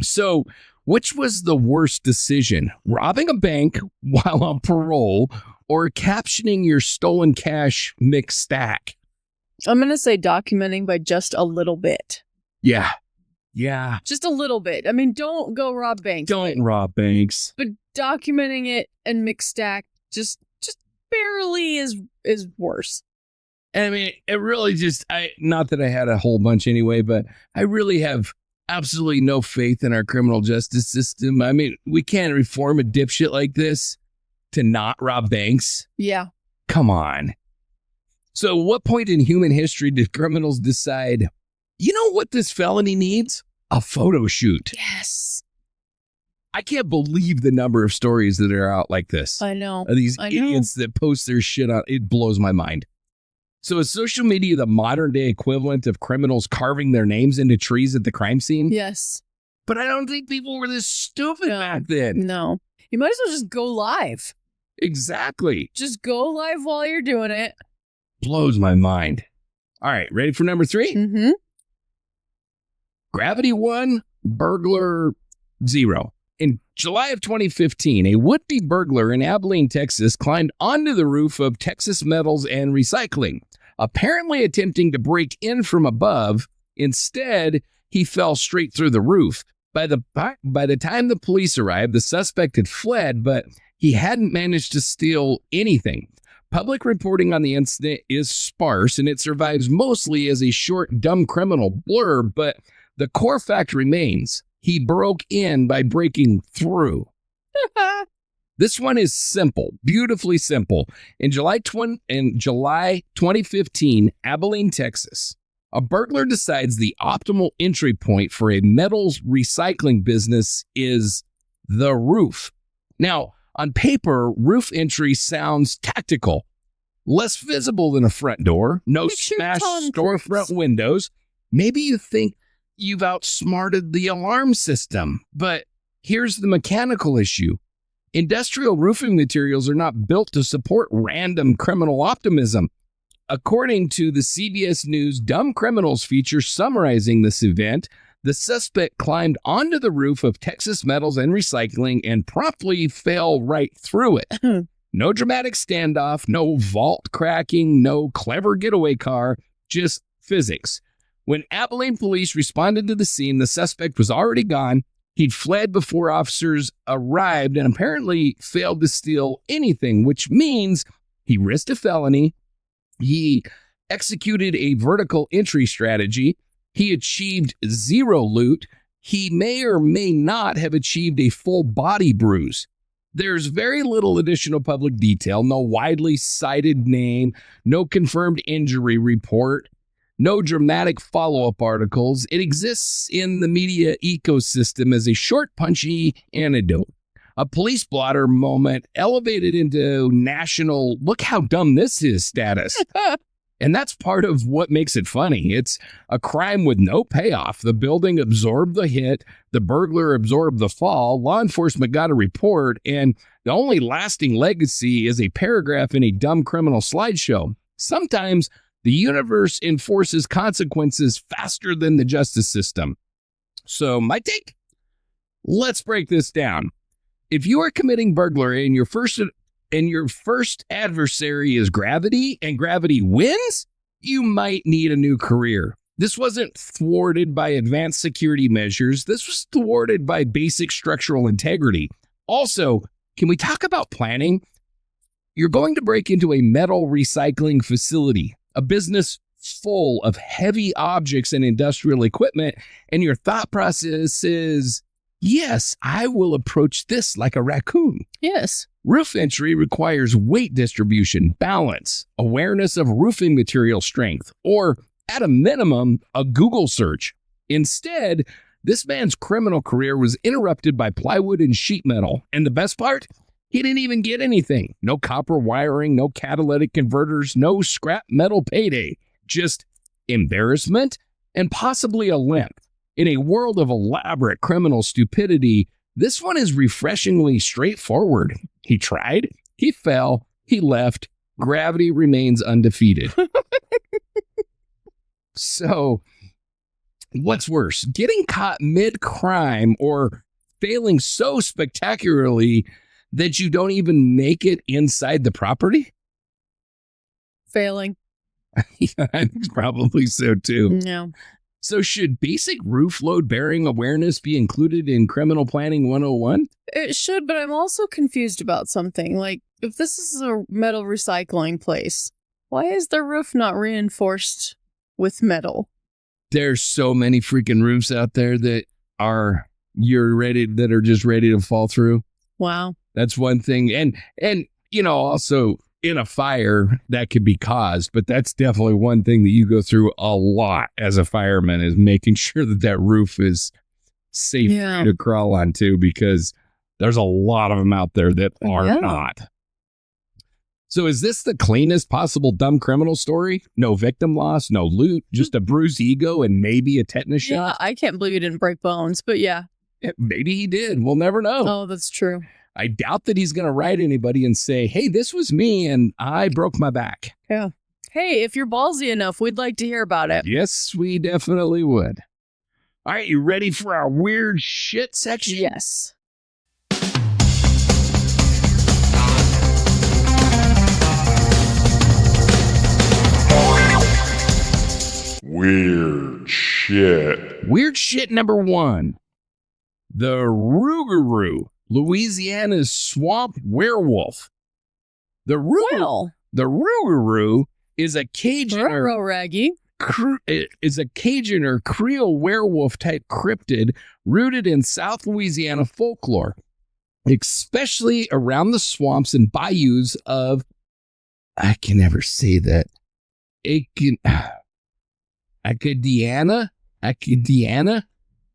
So, which was the worst decision? Robbing a bank while on parole or captioning your stolen cash McStack? I'm going to say documenting by just a little bit. Yeah. Just a little bit. I mean, don't go rob banks. Don't rob banks. But documenting it and McStack just barely is worse. I mean, it really not that I had a whole bunch anyway, but I really have absolutely no faith in our criminal justice system. I mean, we can't reform a dipshit like this to not rob banks. Yeah. Come on. So what point in human history did criminals decide, you know what this felony needs? A photo shoot. Yes. I can't believe the number of stories that are out like this. I know. Of these idiots that post their shit on. It blows my mind. So is social media the modern day equivalent of criminals carving their names into trees at the crime scene? Yes. But I don't think people were this stupid back then. No. You might as well just go live. Exactly. Just go live while you're doing it. Blows my mind. All right, ready for number 3? Mm-hmm. Gravity 1, burglar 0. In July of 2015, a would-be burglar in Abilene, Texas, climbed onto the roof of Texas Metals and Recycling, apparently attempting to break in from above. Instead, he fell straight through the roof. By the time the police arrived, the suspect had fled, but he hadn't managed to steal anything. Public reporting on the incident is sparse, and it survives mostly as a short, dumb criminal blurb, but the core fact remains. He broke in by breaking through. This one is simple, beautifully simple. In July 2015, Abilene, Texas, a burglar decides the optimal entry point for a metals recycling business is the roof. Now, on paper, roof entry sounds tactical. Less visible than a front door, no smashed storefront windows. Maybe you think you've outsmarted the alarm system, but here's the mechanical issue. Industrial roofing materials are not built to support random criminal optimism. According to the CBS News Dumb Criminals feature summarizing this event, the suspect climbed onto the roof of Texas Metals and Recycling and promptly fell right through it. No dramatic standoff, no vault cracking, no clever getaway car, just physics. When Abilene police responded to the scene, the suspect was already gone. He'd fled before officers arrived and apparently failed to steal anything, which means he risked a felony. He executed a vertical entry strategy. He achieved zero loot. He may or may not have achieved a full body bruise. There's very little additional public detail, no widely cited name, no confirmed injury report, no dramatic follow-up articles. It exists in the media ecosystem as a short, punchy anecdote. A police blotter moment elevated into national, look how dumb this is status. And that's part of what makes it funny. It's a crime with no payoff. The building absorbed the hit. The burglar absorbed the fall. Law enforcement got a report. And the only lasting legacy is a paragraph in a dumb criminal slideshow. Sometimes the universe enforces consequences faster than the justice system. So my take? Let's break this down. If you are committing burglary and your first adversary is gravity and gravity wins, you might need a new career. This wasn't thwarted by advanced security measures. This was thwarted by basic structural integrity. Also, can we talk about planning? You're going to break into a metal recycling facility, a business full of heavy objects and industrial equipment, and your thought process is, yes, I will approach this like a raccoon. Yes. Roof entry requires weight distribution, balance, awareness of roofing material strength, or at a minimum, a Google search. Instead, this man's criminal career was interrupted by plywood and sheet metal. And the best part? He didn't even get anything. No copper wiring, no catalytic converters, no scrap metal payday. Just embarrassment and possibly a limp. In a world of elaborate criminal stupidity, this one is refreshingly straightforward. He tried, he fell, he left. Gravity remains undefeated. So, what's worse, getting caught mid-crime or failing so spectacularly that you don't even make it inside the property? Failing. Yeah, I think probably so too. No. So should basic roof load bearing awareness be included in criminal planning 101? It should, but I'm also confused about something. Like, if this is a metal recycling place, why is the roof not reinforced with metal? There's so many freaking roofs out there that are just ready to fall through. Wow. That's one thing. And also in a fire that could be caused, but that's definitely one thing that you go through a lot as a fireman is making sure that roof is safe to crawl onto, because there's a lot of them out there that are not. So is this the cleanest possible dumb criminal story? No victim loss, no loot, just a bruised ego and maybe a tetanus shot? Yeah, I can't believe he didn't break bones, but yeah. Maybe he did. We'll never know. Oh, that's true. I doubt that he's going to write anybody and say, hey, this was me and I broke my back. Yeah. Hey, if you're ballsy enough, we'd like to hear about it. Yes, we definitely would. All right, you ready for our weird shit section? Yes. Weird shit. Weird shit number 1. The Rougarou, Louisiana's swamp werewolf. The Rougarou is a Cajun or Creole werewolf type cryptid rooted in South Louisiana folklore, especially around the swamps and bayous of, I can never say that, Acadiana.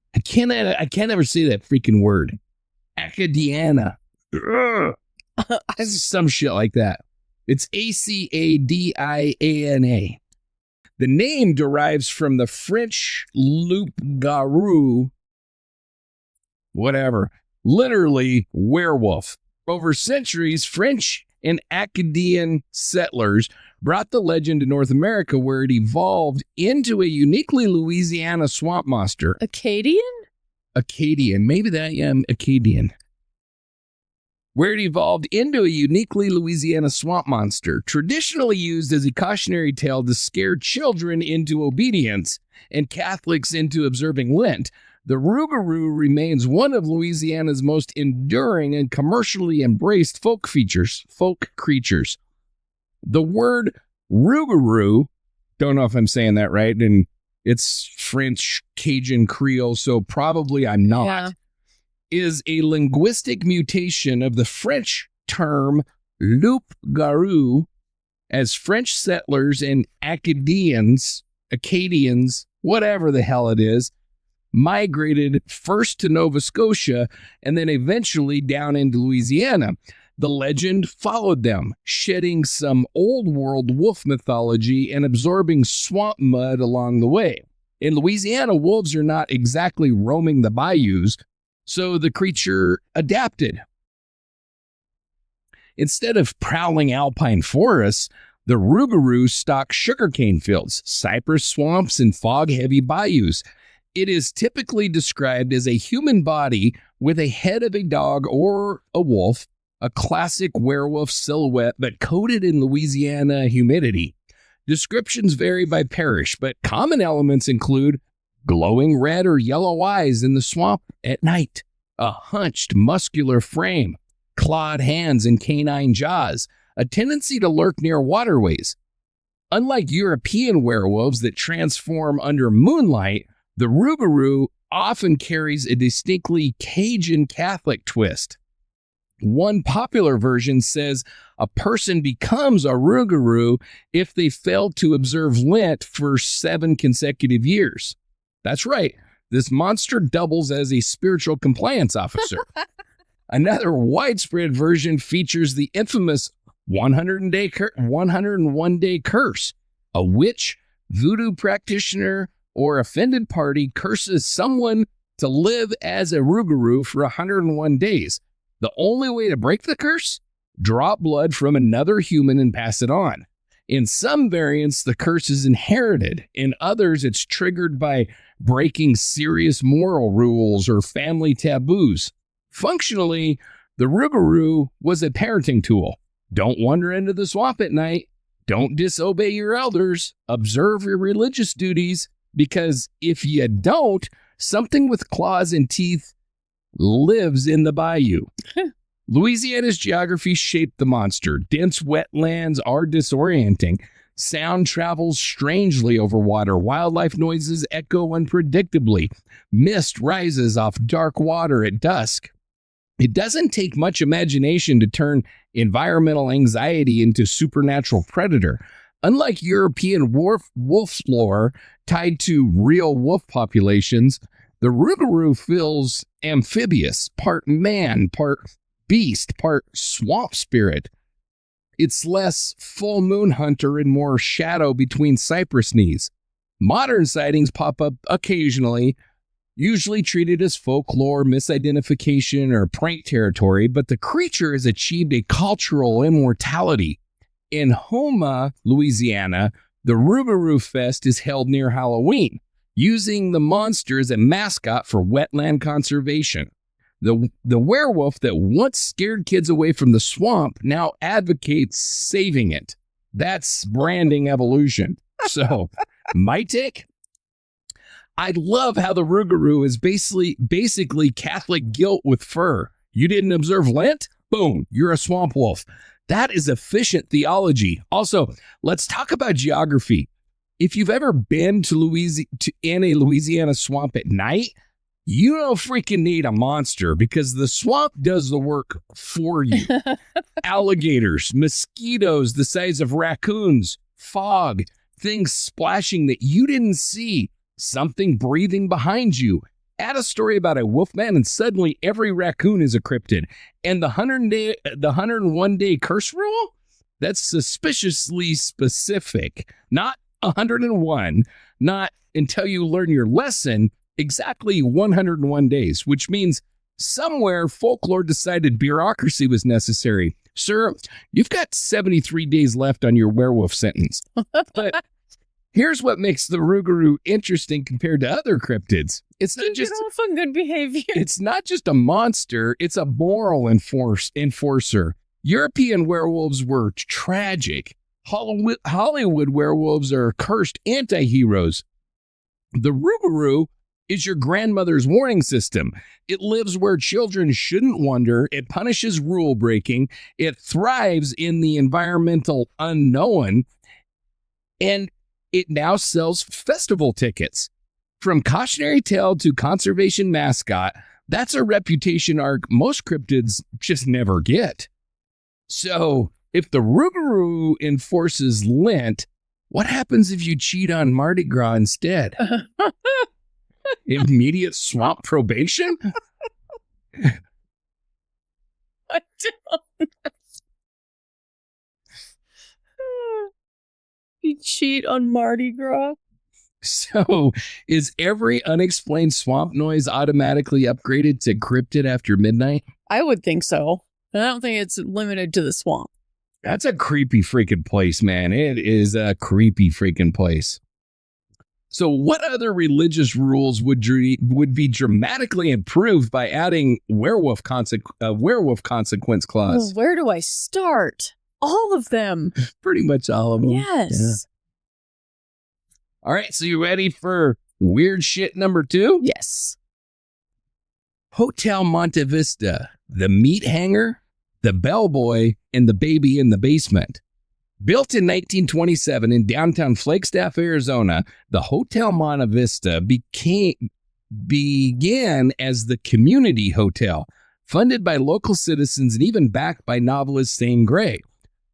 I can't ever say that freaking word. Acadiana. Some shit like that. It's Acadiana. The name derives from the French loup-garou, whatever, literally werewolf. Over centuries, French and Acadian settlers brought the legend to North America, where it evolved into a uniquely Louisiana swamp monster. Acadian? Maybe that, yeah, Acadian. where it evolved into a uniquely Louisiana swamp monster, traditionally used as a cautionary tale to scare children into obedience and Catholics into observing Lent. The Rougarou remains one of Louisiana's most enduring and commercially embraced folk creatures. The word Rougarou, don't know if I'm saying that right, and it's French, Cajun, Creole, so probably I'm not. Yeah. Is a linguistic mutation of the French term loup-garou, as French settlers and Acadians, whatever the hell it is, migrated first to Nova Scotia and then eventually down into Louisiana. The legend followed them, shedding some old world wolf mythology and absorbing swamp mud along the way. In Louisiana, wolves are not exactly roaming the bayous, so the creature adapted. Instead of prowling alpine forests, the Rougarou stalk sugarcane fields, cypress swamps, and fog-heavy bayous. It is typically described as a human body with a head of a dog or a wolf, a classic werewolf silhouette, but coated in Louisiana humidity. Descriptions vary by parish, but common elements include glowing red or yellow eyes in the swamp at night, a hunched muscular frame, clawed hands and canine jaws, a tendency to lurk near waterways. Unlike European werewolves that transform under moonlight, the Rougarou often carries a distinctly Cajun Catholic twist. One popular version says a person becomes a Rougarou if they fail to observe Lent for 7 consecutive years. That's right. This monster doubles as a spiritual compliance officer. Another widespread version features the infamous 101-day curse. A witch, voodoo practitioner, or offended party curses someone to live as a Rougarou for 101 days. The only way to break the curse? Draw blood from another human and pass it on. In some variants, the curse is inherited. In others, it's triggered by breaking serious moral rules or family taboos. Functionally, the Rougarou was a parenting tool. Don't wander into the swamp at night. Don't disobey your elders. Observe your religious duties, because if you don't, something with claws and teeth lives in the bayou. Louisiana's geography shaped the monster. Dense wetlands are disorienting. Sound travels strangely over water. Wildlife noises echo unpredictably. Mist rises off dark water at dusk. It doesn't take much imagination to turn environmental anxiety into supernatural predator. Unlike European wolf lore tied to real wolf populations, the Rougarou feels amphibious, part man, part beast, part swamp spirit. It's less full moon hunter and more shadow between cypress knees. Modern sightings pop up occasionally, usually treated as folklore, misidentification, or prank territory, but the creature has achieved a cultural immortality. In Houma, Louisiana, the Rougarou Fest is held near Halloween, using the monster as a mascot for wetland conservation. The werewolf that once scared kids away from the swamp now advocates saving it. That's branding evolution. So, my take? I love how the Rougarou is basically Catholic guilt with fur. You didn't observe Lent? Boom, you're a swamp wolf. That is efficient theology. Also, let's talk about geography. If you've ever been in a Louisiana swamp at night, you don't freaking need a monster because the swamp does the work for you. Alligators, mosquitoes the size of raccoons, fog, things splashing that you didn't see, something breathing behind you. Add a story about a wolfman and suddenly every raccoon is a cryptid. And the 101-day curse rule? That's suspiciously specific. Not 101, not until you learn your lesson, exactly 101 days, which means somewhere folklore decided bureaucracy was necessary. Sir, you've got 73 days left on your werewolf sentence. But Here's what makes the Rougarou interesting compared to other cryptids. It's not Keep it just off on good behavior. it's not just a monster, it's a moral enforcer. European werewolves were tragic. Hollywood werewolves are cursed anti-heroes. The Rougarou is your grandmother's warning system. It lives where children shouldn't wander. It punishes rule breaking. It thrives in the environmental unknown. And it now sells festival tickets. From cautionary tale to conservation mascot, that's a reputation arc most cryptids just never get. So, if the Rougarou enforces Lent, what happens if you cheat on Mardi Gras instead? Immediate swamp probation? I don't. You cheat on Mardi Gras? So, is every unexplained swamp noise automatically upgraded to cryptid after midnight? I would think so. I don't think it's limited to the swamp. That's a creepy freaking place, man. It is a creepy freaking place. So what other religious rules would be dramatically improved by adding werewolf consequence clause? Well, where do I start? All of them. Pretty much all of them. Yes. Yeah. All right, so you ready for weird shit number 2? Yes. Hotel Monte Vista, the meat hanger, the bellboy, and the baby in the basement. Built in 1927 in downtown Flagstaff, Arizona, the Hotel Monte Vista began as the community hotel, funded by local citizens and even backed by novelist Zane Grey.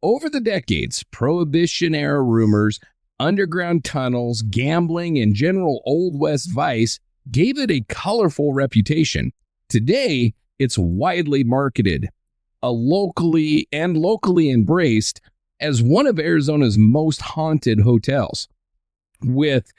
Over the decades, Prohibition-era rumors, underground tunnels, gambling, and general Old West vice gave it a colorful reputation. Today, it's widely marketed, locally embraced as one of Arizona's most haunted hotels, with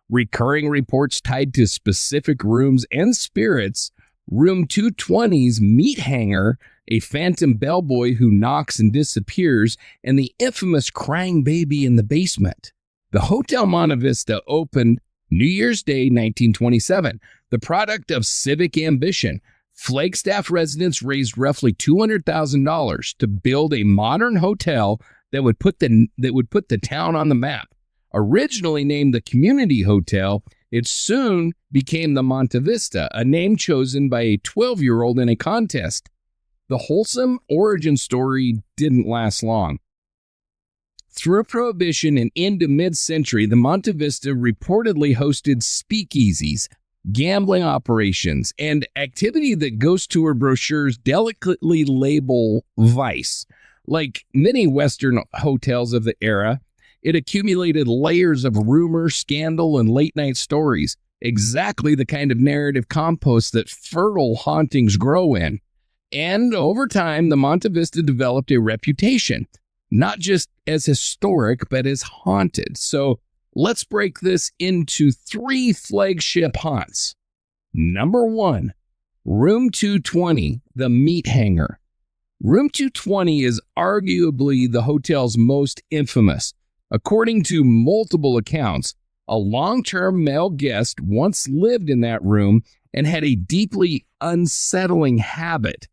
recurring reports tied to specific rooms and spirits. Room 220's meat hanger, a phantom bellboy who knocks and disappears, and the infamous crying baby in the basement. The Hotel Monte Vista opened New Year's Day, 1927, the product of civic ambition. Flagstaff residents raised roughly $200,000 to build a modern hotel that would put the town on the map. Originally named the Community Hotel, it soon became the Monte Vista, a name chosen by a 12-year-old in a contest. The wholesome origin story didn't last long. Through Prohibition and into mid-century, the Monte Vista reportedly hosted speakeasies, gambling operations, and activity that ghost tour brochures delicately label vice. Like many Western hotels of the era, it accumulated layers of rumor, scandal, and late-night stories, exactly the kind of narrative compost that fertile hauntings grow in. And over time, the Monte Vista developed a reputation, not just as historic, but as haunted. So let's break this into 3 flagship haunts. Number 1, Room 220, the meat hanger. Room 220 is arguably the hotel's most infamous. According to multiple accounts, a long-term male guest once lived in that room and had a deeply unsettling habit,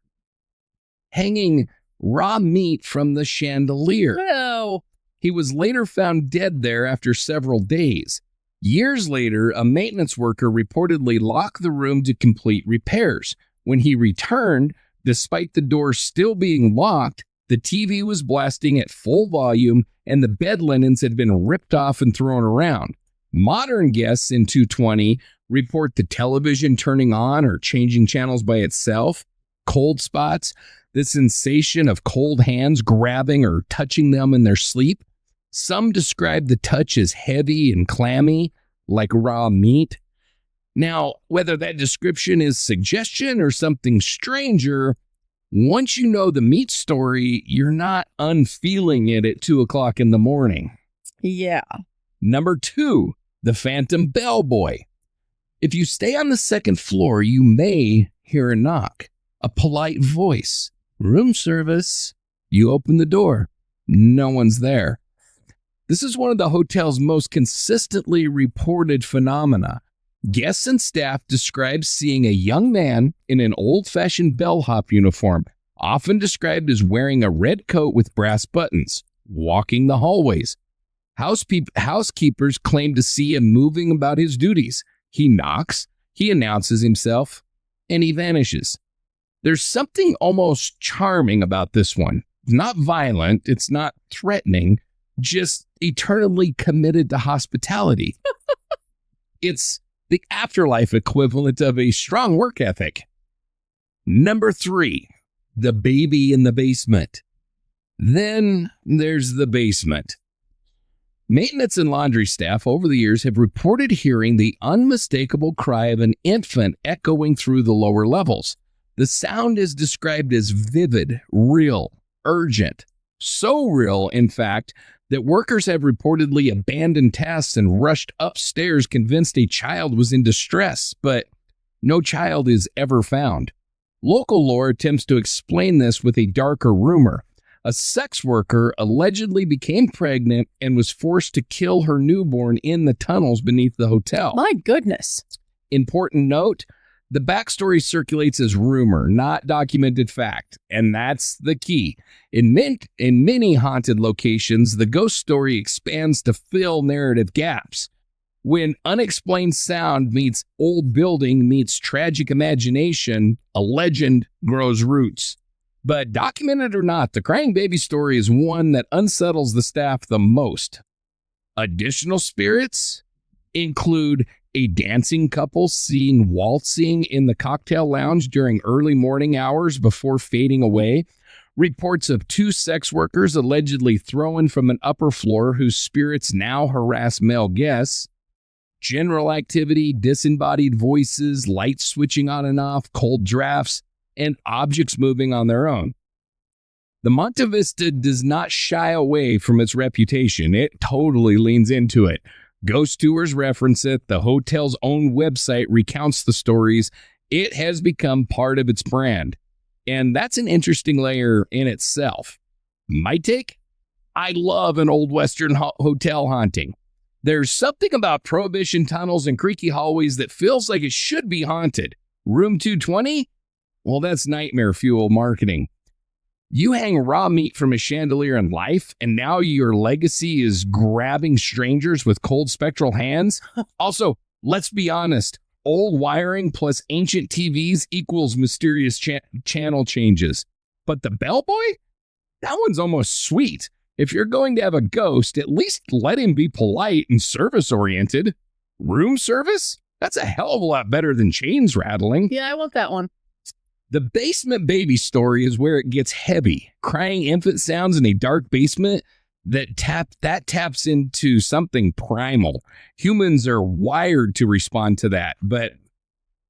hanging raw meat from the chandelier. No. He was later found dead there after several days. Years later, a maintenance worker reportedly locked the room to complete repairs. When he returned, despite the door still being locked, the TV was blasting at full volume and the bed linens had been ripped off and thrown around. Modern guests in 220 report the television turning on or changing channels by itself, cold spots, the sensation of cold hands grabbing or touching them in their sleep. Some describe the touch as heavy and clammy, like raw meat. Now, whether that description is suggestion or something stranger, once you know the meat story, you're not unfeeling it at 2 o'clock in the morning. Yeah. Number 2, the phantom bellboy. If you stay on the second floor, you may hear a knock, a polite voice. Room service. You open the door. No one's there. This is one of the hotel's most consistently reported phenomena. Guests and staff describe seeing a young man in an old-fashioned bellhop uniform, often described as wearing a red coat with brass buttons, walking the hallways. Housekeepers claim to see him moving about his duties. He knocks, he announces himself, and he vanishes. There's something almost charming about this one. Not violent, it's not threatening, just eternally committed to hospitality. It's the afterlife equivalent of a strong work ethic. Number 3, the baby in the basement. Then there's the basement. Maintenance and laundry staff over the years have reported hearing the unmistakable cry of an infant echoing through the lower levels. The sound is described as vivid, real, urgent. So real, in fact, that workers have reportedly abandoned tasks and rushed upstairs convinced a child was in distress, but no child is ever found. Local lore attempts to explain this with a darker rumor. A sex worker allegedly became pregnant and was forced to kill her newborn in the tunnels beneath the hotel. My goodness. Important note, the backstory circulates as rumor, not documented fact, and that's the key. In many haunted locations, the ghost story expands to fill narrative gaps. When unexplained sound meets old building meets tragic imagination, a legend grows roots. But documented or not, the crying baby story is one that unsettles the staff the most. Additional spirits include a dancing couple seen waltzing in the cocktail lounge during early morning hours before fading away. Reports of 2 sex workers allegedly thrown from an upper floor whose spirits now harass male guests. General activity, disembodied voices, lights switching on and off, cold drafts, and objects moving on their own. The Monte Vista does not shy away from its reputation. It totally leans into it. Ghost tours reference it. The hotel's own website recounts the stories. It has become part of its brand. And that's an interesting layer in itself. My take? I love an old Western hotel haunting. There's something about prohibition tunnels and creaky hallways that feels like it should be haunted. Room 220? Well, that's nightmare fuel marketing. You hang raw meat from a chandelier in life, and now your legacy is grabbing strangers with cold spectral hands? Also, let's be honest, old wiring plus ancient TVs equals mysterious channel changes. But the bellboy? That one's almost sweet. If you're going to have a ghost, at least let him be polite and service-oriented. Room service? That's a hell of a lot better than chains rattling. Yeah, I want that one. The basement baby story is where it gets heavy. Crying infant sounds in a dark basement that taps into something primal. Humans are wired to respond to that. But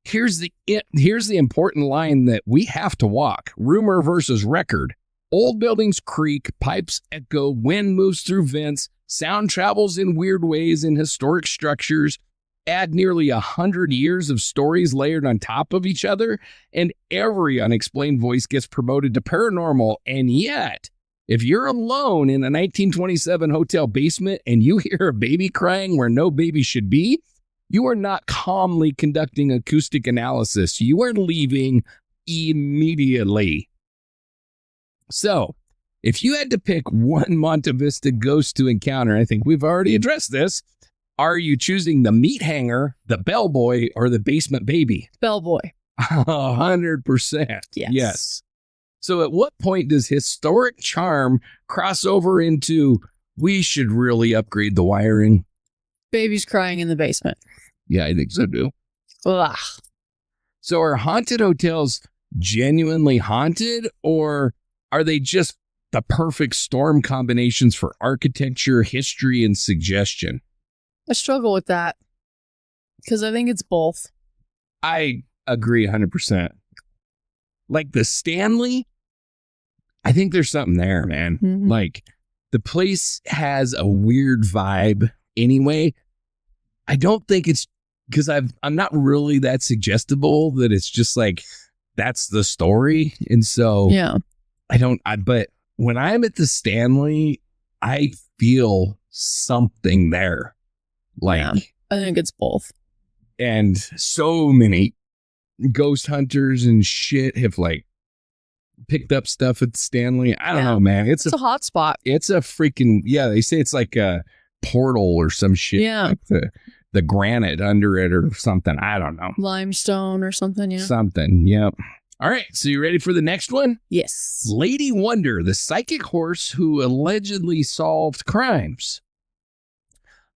here's the important line that we have to walk. Rumor versus record. Old buildings creak, pipes echo, wind moves through vents, sound travels in weird ways in historic structures. Add nearly 100 years of stories layered on top of each other, and every unexplained voice gets promoted to paranormal. And yet, if you're alone in a 1927 hotel basement and you hear a baby crying where no baby should be, you are not calmly conducting acoustic analysis. You are leaving immediately. So, if you had to pick one Monte Vista ghost to encounter, I think we've already addressed this. Are you choosing the meat hanger, the bellboy, or the basement baby? Bellboy. 100%. Yes. So at what point does historic charm cross over into, we should really upgrade the wiring? Baby's crying in the basement. Yeah, I think so too. Ugh. So are haunted hotels genuinely haunted, or are they just the perfect storm combinations for architecture, history, and suggestion? I struggle with that because I think it's both. I agree 100%. Like the Stanley, I think there's something there, man. Mm-hmm. Like the place has a weird vibe anyway. I don't think it's because I'm not really that suggestible that it's just like, that's the story. And so yeah, but when I'm at the Stanley, I feel something there. Like, Yeah, I think it's both. and so many ghost hunters and shit have like picked up stuff at Stanley. I don't know, man. It's a hot spot. It's a freaking, they say it's like a portal or some shit. Yeah. Like the granite under it or something. I don't know. Limestone or something, yeah. Something, yep. All right, so you ready for the next one? Yes. Lady Wonder, the psychic horse who allegedly solved crimes.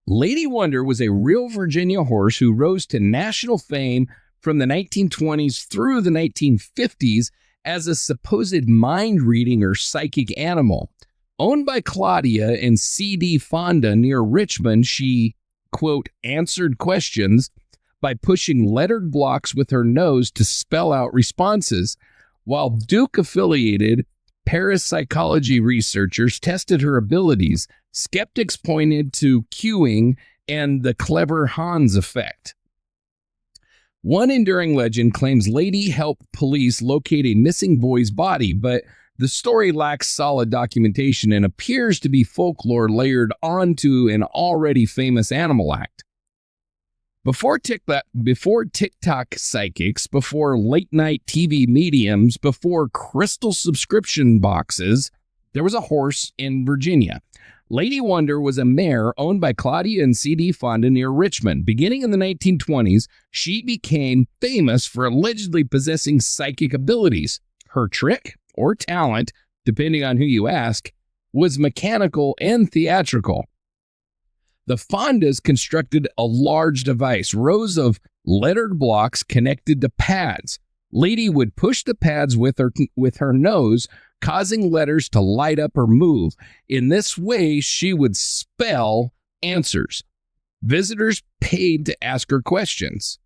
Lady Wonder was a real Virginia horse who rose to national fame from the 1920s through the 1950s as a supposed mind-reading or psychic animal. Owned by Claudia and C.D. Fonda near Richmond, she, quote, answered questions by pushing lettered blocks with her nose to spell out responses, while Duke-affiliated parapsychology researchers tested her abilities. Skeptics pointed to cueing and the clever Hans effect. One enduring legend claims Lady helped police locate a missing boy's body, but the story lacks solid documentation and appears to be folklore layered onto an already famous animal act. Before TikTok psychics, before late-night TV mediums, before crystal subscription boxes, there was a horse in Virginia. Lady Wonder was a mare owned by Claudia and C.D. Fonda near Richmond. Beginning in the 1920s, she became famous for allegedly possessing psychic abilities. Her trick, or talent, depending on who you ask, was mechanical and theatrical. The Fondas constructed a large device, rows of lettered blocks connected to pads. Lady would push the pads with her nose, causing letters to light up or move. In this way, she would spell answers. Visitors paid to ask her questions.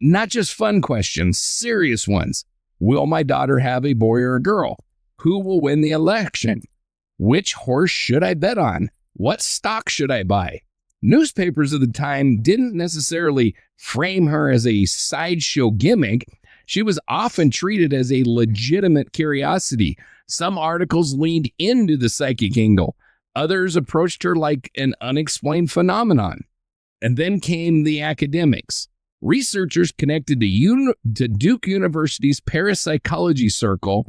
Not just fun questions, serious ones. Will my daughter have a boy or a girl? Who will win the election? Which horse should I bet on? What stock should I buy? Newspapers of the time didn't necessarily frame her as a sideshow gimmick. She was often treated as a legitimate curiosity. Some articles leaned into the psychic angle. Others approached her like an unexplained phenomenon. And then came the academics. Researchers connected to Duke University's parapsychology circle,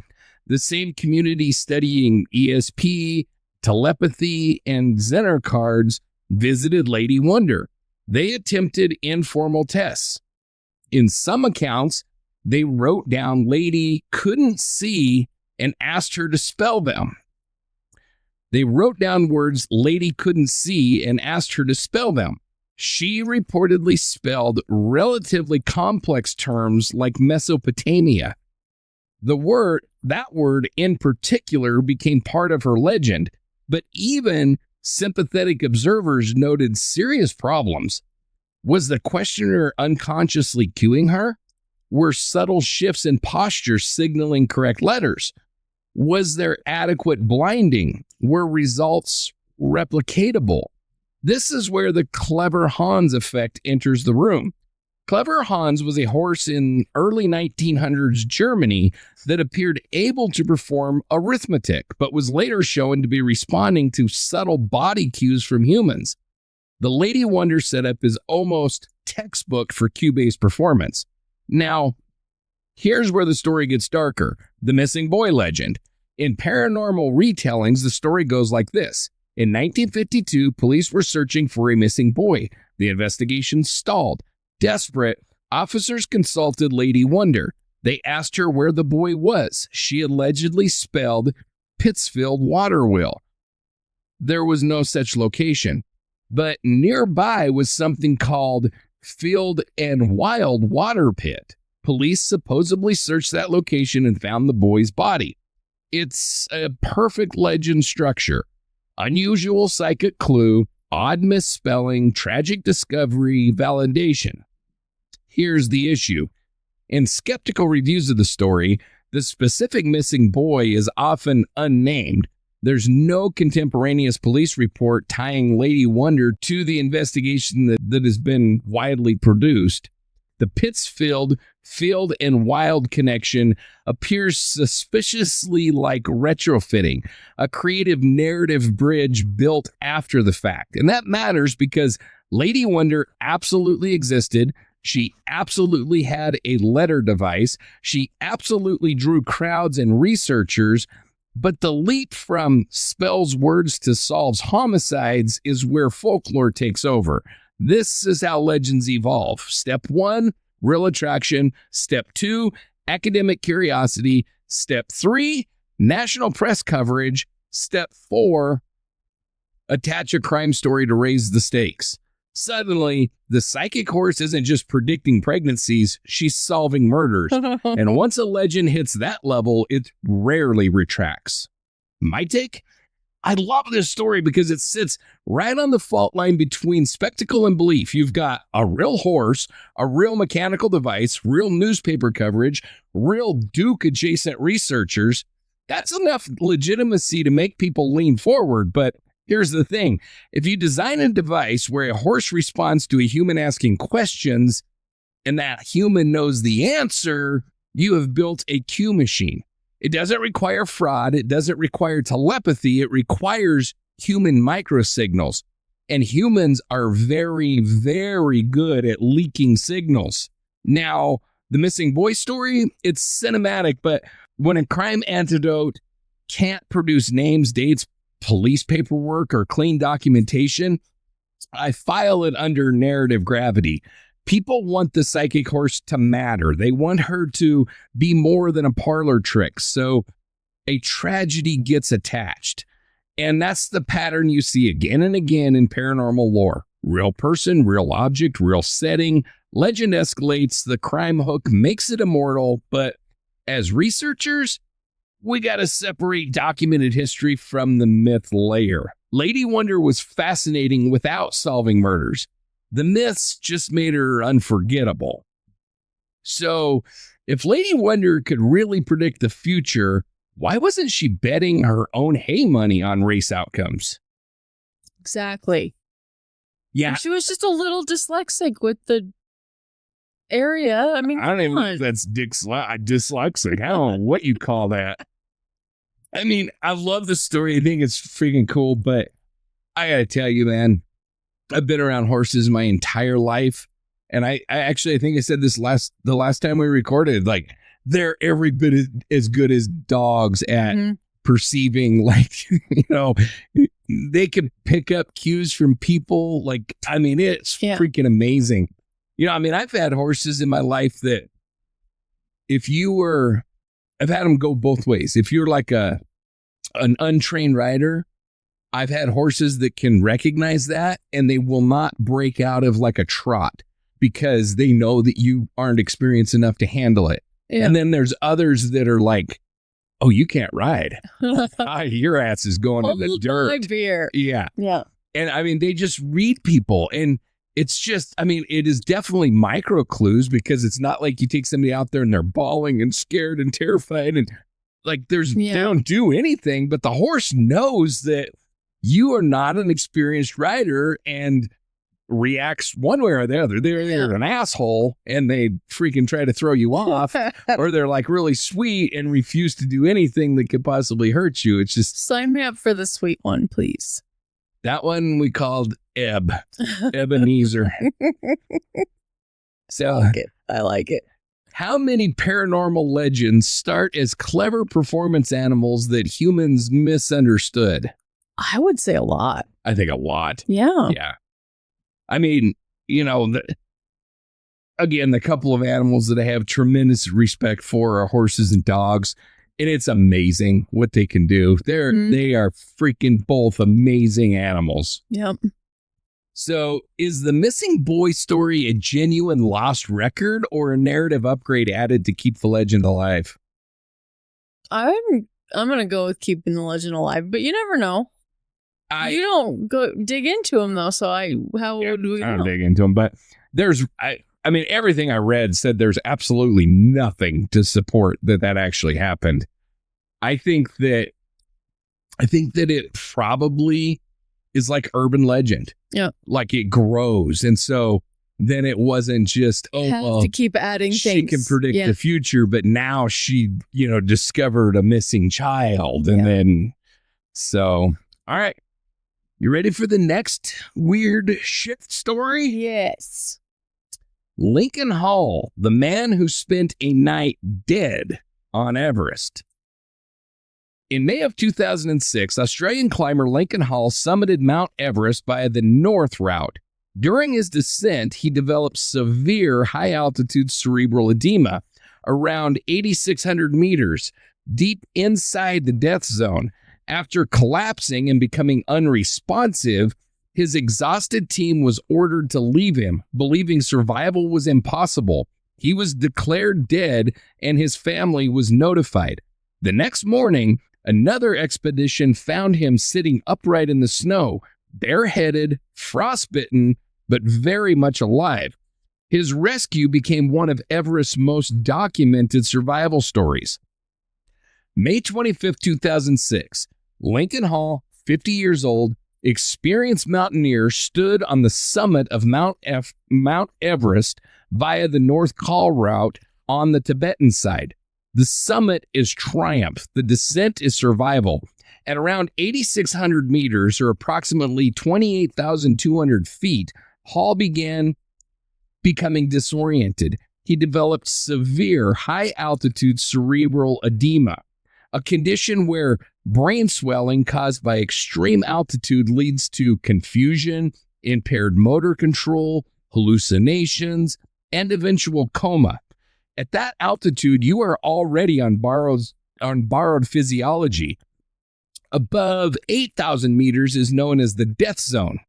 the same community studying ESP, telepathy, and Zener cards, visited Lady Wonder. They attempted informal tests. In some accounts, they wrote down Lady couldn't see and asked her to spell them. They wrote down words Lady couldn't see and asked her to spell them. She reportedly spelled relatively complex terms like Mesopotamia. That word in particular became part of her legend, but even sympathetic observers noted serious problems. Was the questioner unconsciously cueing her? Were subtle shifts in posture signaling correct letters? Was there adequate blinding? Were results replicatable? This is where the clever Hans effect enters the room. Clever Hans was a horse in early 1900s Germany that appeared able to perform arithmetic, but was later shown to be responding to subtle body cues from humans. The Lady Wonder setup is almost textbook for cue-based performance. Now, here's where the story gets darker. The missing boy legend. In paranormal retellings, the story goes like this. In 1952, police were searching for a missing boy. The investigation stalled. Desperate, officers consulted Lady Wonder. They asked her where the boy was. She allegedly spelled Pittsfield Waterwheel. There was no such location. But nearby was something called Field and Wild Water Pit. Police supposedly searched that location and found the boy's body. It's a perfect legend structure. Unusual psychic clue, odd misspelling, tragic discovery, validation. Here's the issue. In skeptical reviews of the story, the specific missing boy is often unnamed. There's no contemporaneous police report tying Lady Wonder to the investigation that has been widely produced. The Pittsfield field and wild connection appears suspiciously like retrofitting, a creative narrative bridge built after the fact. And that matters because Lady Wonder absolutely existed. She absolutely had a letter device. She absolutely drew crowds and researchers. But the leap from spells words to solves homicides is where folklore takes over. This is how legends evolve. Step 1, real attraction. Step 2, academic curiosity. Step 3, national press coverage. Step 4, attach a crime story to raise the stakes. Suddenly, the psychic horse isn't just predicting pregnancies, she's solving murders. And once a legend hits that level, it rarely retracts. My take? I love this story because it sits right on the fault line between spectacle and belief. You've got a real horse, a real mechanical device, real newspaper coverage, real Duke adjacent researchers. That's enough legitimacy to make people lean forward, but here's the thing. If you design a device where a horse responds to a human asking questions and that human knows the answer, you have built a Q machine. It doesn't require fraud. It doesn't require telepathy. It requires human microsignals. And humans are very, very good at leaking signals. Now, the missing boy story, it's cinematic, but when a crime antidote can't produce names, dates, police paperwork, or clean documentation, I file it under narrative gravity. People want the psychic horse to matter. They want her to be more than a parlor trick. So a tragedy gets attached. And that's the pattern you see again and again in paranormal lore. Real person, real object, real setting. Legend escalates, the crime hook makes it immortal. But as researchers, we got to separate documented history from the myth layer. Lady Wonder was fascinating without solving murders. The myths just made her unforgettable. So if Lady Wonder could really predict the future, why wasn't she betting her own hay money on race outcomes? Exactly. Yeah. She was just a little dyslexic with the area. I mean, I don't even think that's dyslexic. I don't know what you call that. I mean, I love the story. I think it's freaking cool, but I gotta tell you, man, I've been around horses my entire life. And I think I said this the last time we recorded, like, they're every bit as good as dogs at perceiving, like, they can pick up cues from people. Like, I mean, it's freaking amazing. I've had horses in my life that I've had them go both ways. If you're like an untrained rider, I've had horses that can recognize that and they will not break out of like a trot because they know that you aren't experienced enough to handle it. Yeah. And then there's others that are like, oh, you can't ride. Your ass is going in the dirt. My beer. Yeah. Yeah. And they just read people. And it's just, it is definitely micro clues because it's not like you take somebody out there and they're bawling and scared and terrified and like they don't do anything, but the horse knows that you are not an experienced rider and reacts one way or the other. They're an asshole and they freaking try to throw you off, or they're like really sweet and refuse to do anything that could possibly hurt you. It's just, sign me up for the sweet one, please. That one we called Ebenezer. So I like it. How many paranormal legends start as clever performance animals that humans misunderstood? I would say a lot. I think a lot. Yeah. Yeah. Again, the couple of animals that I have tremendous respect for are horses and dogs. And it's amazing what they can do. They are freaking both amazing animals. Yep. So is the missing boy story a genuine lost record or a narrative upgrade added to keep the legend alive? I'm going to go with keeping the legend alive, but you never know. You don't go dig into them though, so how would we know? I don't dig into them, but everything I read said there's absolutely nothing to support that actually happened. I think that it probably is like urban legend. Yeah. Like it grows. And so then it wasn't just, Have to keep adding she things. can predict the future, but now she, discovered a missing child. And then, so, all right. You ready for the next weird shit story? Yes. Lincoln Hall, the man who spent a night dead on Everest. In May of 2006, Australian climber Lincoln Hall summited Mount Everest via the North Route. During his descent, he developed severe high-altitude cerebral edema around 8,600 meters, deep inside the death zone. After collapsing and becoming unresponsive, his exhausted team was ordered to leave him, believing survival was impossible. He was declared dead, and his family was notified. The next morning, another expedition found him sitting upright in the snow, bareheaded, frostbitten, but very much alive. His rescue became one of Everest's most documented survival stories. May 25, 2006, Lincoln Hall, 50 years old, experienced mountaineer, stood on the summit of Mount Everest via the North Col route on the Tibetan side. The summit is triumph. The descent is survival. At around 8,600 meters, or approximately 28,200 feet, Hall began becoming disoriented. He developed severe high-altitude cerebral edema, a condition where brain swelling caused by extreme altitude leads to confusion, impaired motor control, hallucinations, and eventual coma. At that altitude, you are already on borrowed physiology. Above 8,000 meters is known as the death zone.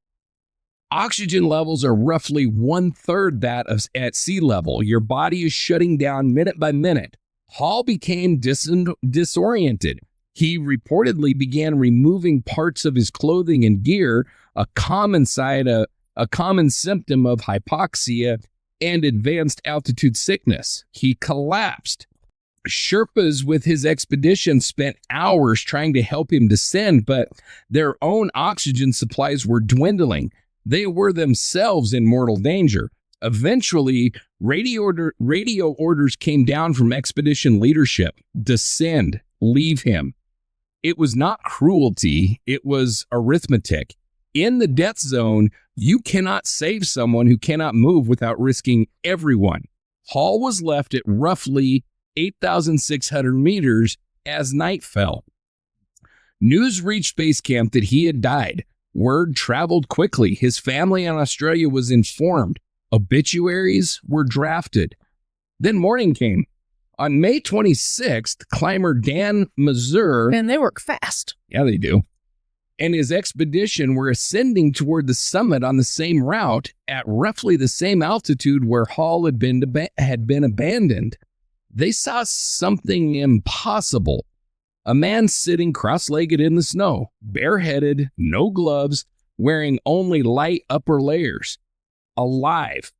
Oxygen levels are roughly 1/3 that of at sea level. Your body is shutting down minute by minute. Hall became disoriented. He reportedly began removing parts of his clothing and gear, a common symptom of hypoxia and advanced altitude sickness. He collapsed. Sherpas with his expedition spent hours trying to help him descend, but their own oxygen supplies were dwindling. They were themselves in mortal danger. Eventually, radio orders came down from expedition leadership. Descend, leave him. It was not cruelty, it was arithmetic. In the death zone, you cannot save someone who cannot move without risking everyone. Hall was left at roughly 8,600 meters as night fell. News reached base camp that he had died. Word traveled quickly. His family in Australia was informed. Obituaries were drafted. Then morning came. On May 26th, climber Dan Mazur... And they work fast. Yeah, they do. And his expedition were ascending toward the summit on the same route at roughly the same altitude where Hall had been abandoned. They saw something impossible. A man sitting cross-legged in the snow, bareheaded, no gloves, wearing only light upper layers. Alive.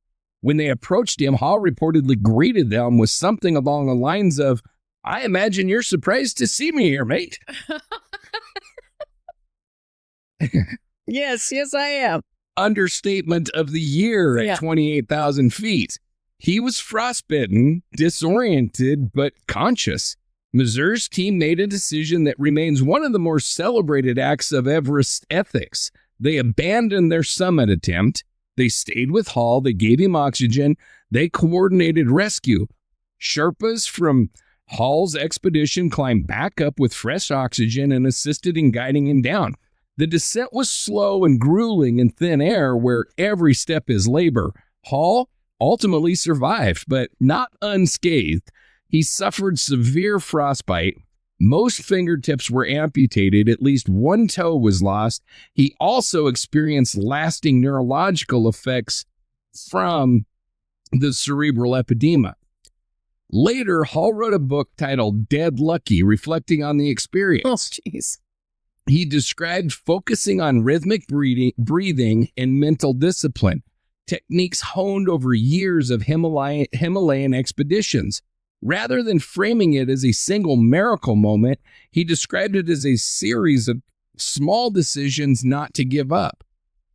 When they approached him, Hall reportedly greeted them with something along the lines of, "I imagine you're surprised to see me here, mate." Yes, I am. Understatement of the year at 28,000 feet. He was frostbitten, disoriented, but conscious. Mazur's team made a decision that remains one of the more celebrated acts of Everest ethics. They abandoned their summit attempt. They stayed with Hall. They gave him oxygen. They coordinated rescue. Sherpas from Hall's expedition climbed back up with fresh oxygen and assisted in guiding him down. The descent was slow and grueling in thin air where every step is labor. Hall ultimately survived, but not unscathed. He suffered severe frostbite. Most fingertips were amputated. At least one toe was lost. He also experienced lasting neurological effects from the cerebral edema. Later, Hall wrote a book titled Dead Lucky, reflecting on the experience. Oh, jeez. He described focusing on rhythmic breathing and mental discipline, techniques honed over years of Himalayan expeditions. Rather than framing it as a single miracle moment, he described it as a series of small decisions not to give up.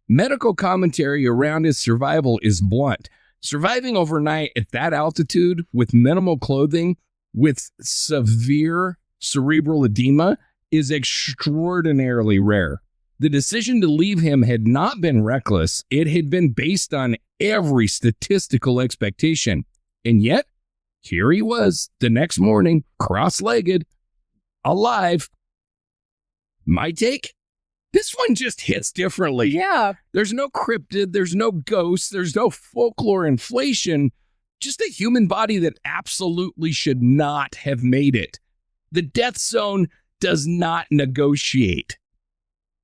Medical commentary around his survival is blunt. Surviving overnight at that altitude with minimal clothing, with severe cerebral edema, is extraordinarily rare. The decision to leave him had not been reckless. It had been based on every statistical expectation. And yet, here he was the next morning, cross-legged, alive. My take? This one just hits differently. Yeah. There's no cryptid, there's no ghosts, there's no folklore inflation, just a human body that absolutely should not have made it. The death zone does not negotiate.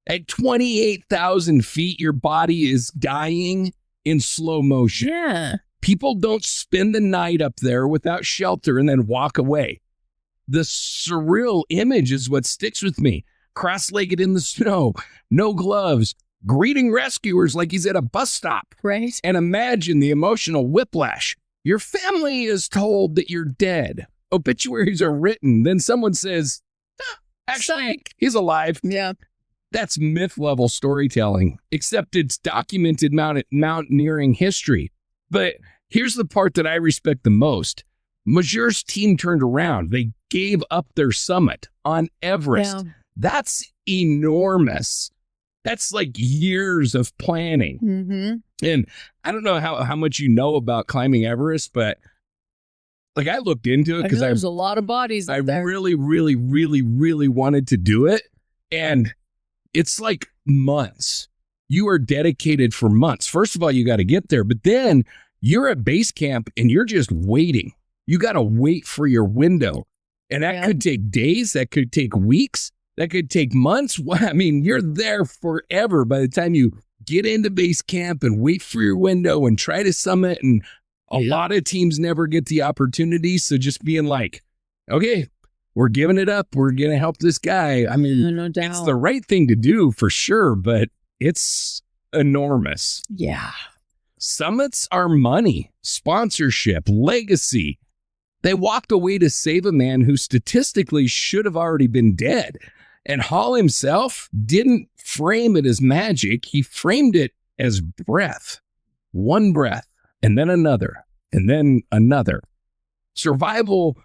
At 28,000 feet, your body is dying in slow motion. Yeah. People don't spend the night up there without shelter and then walk away. The surreal image is what sticks with me. Cross-legged in the snow, no gloves, greeting rescuers like he's at a bus stop. Right. And imagine the emotional whiplash. Your family is told that you're dead. Obituaries are written. Then someone says, actually, Psych. he's alive. Yeah. That's myth-level storytelling, except it's documented mountaineering history. But here's the part that I respect the most. Majer's team turned around. They gave up their summit on Everest. Yeah. That's enormous. That's like years of planning. Mm-hmm. And I don't know how much you know about climbing Everest, but like I looked into it because there's a lot of bodies I up there. really, really, really, really wanted to do it. And it's like months. You are dedicated for months. First of all, you got to get there, but then you're at base camp and you're just waiting. You got to wait for your window. And that could take days. That could take weeks. That could take months. I mean, you're there forever by the time you get into base camp and wait for your window and try to summit. And a lot of teams never get the opportunity. So just being like, okay, we're giving it up. We're going to help this guy. I mean, no doubt. It's the right thing to do for sure, but it's enormous. Yeah. Summits are money, sponsorship, legacy. They walked away to save a man who statistically should have already been dead. And Hall himself didn't frame it as magic. He framed it as breath. One breath, and then another, and then another. Survival,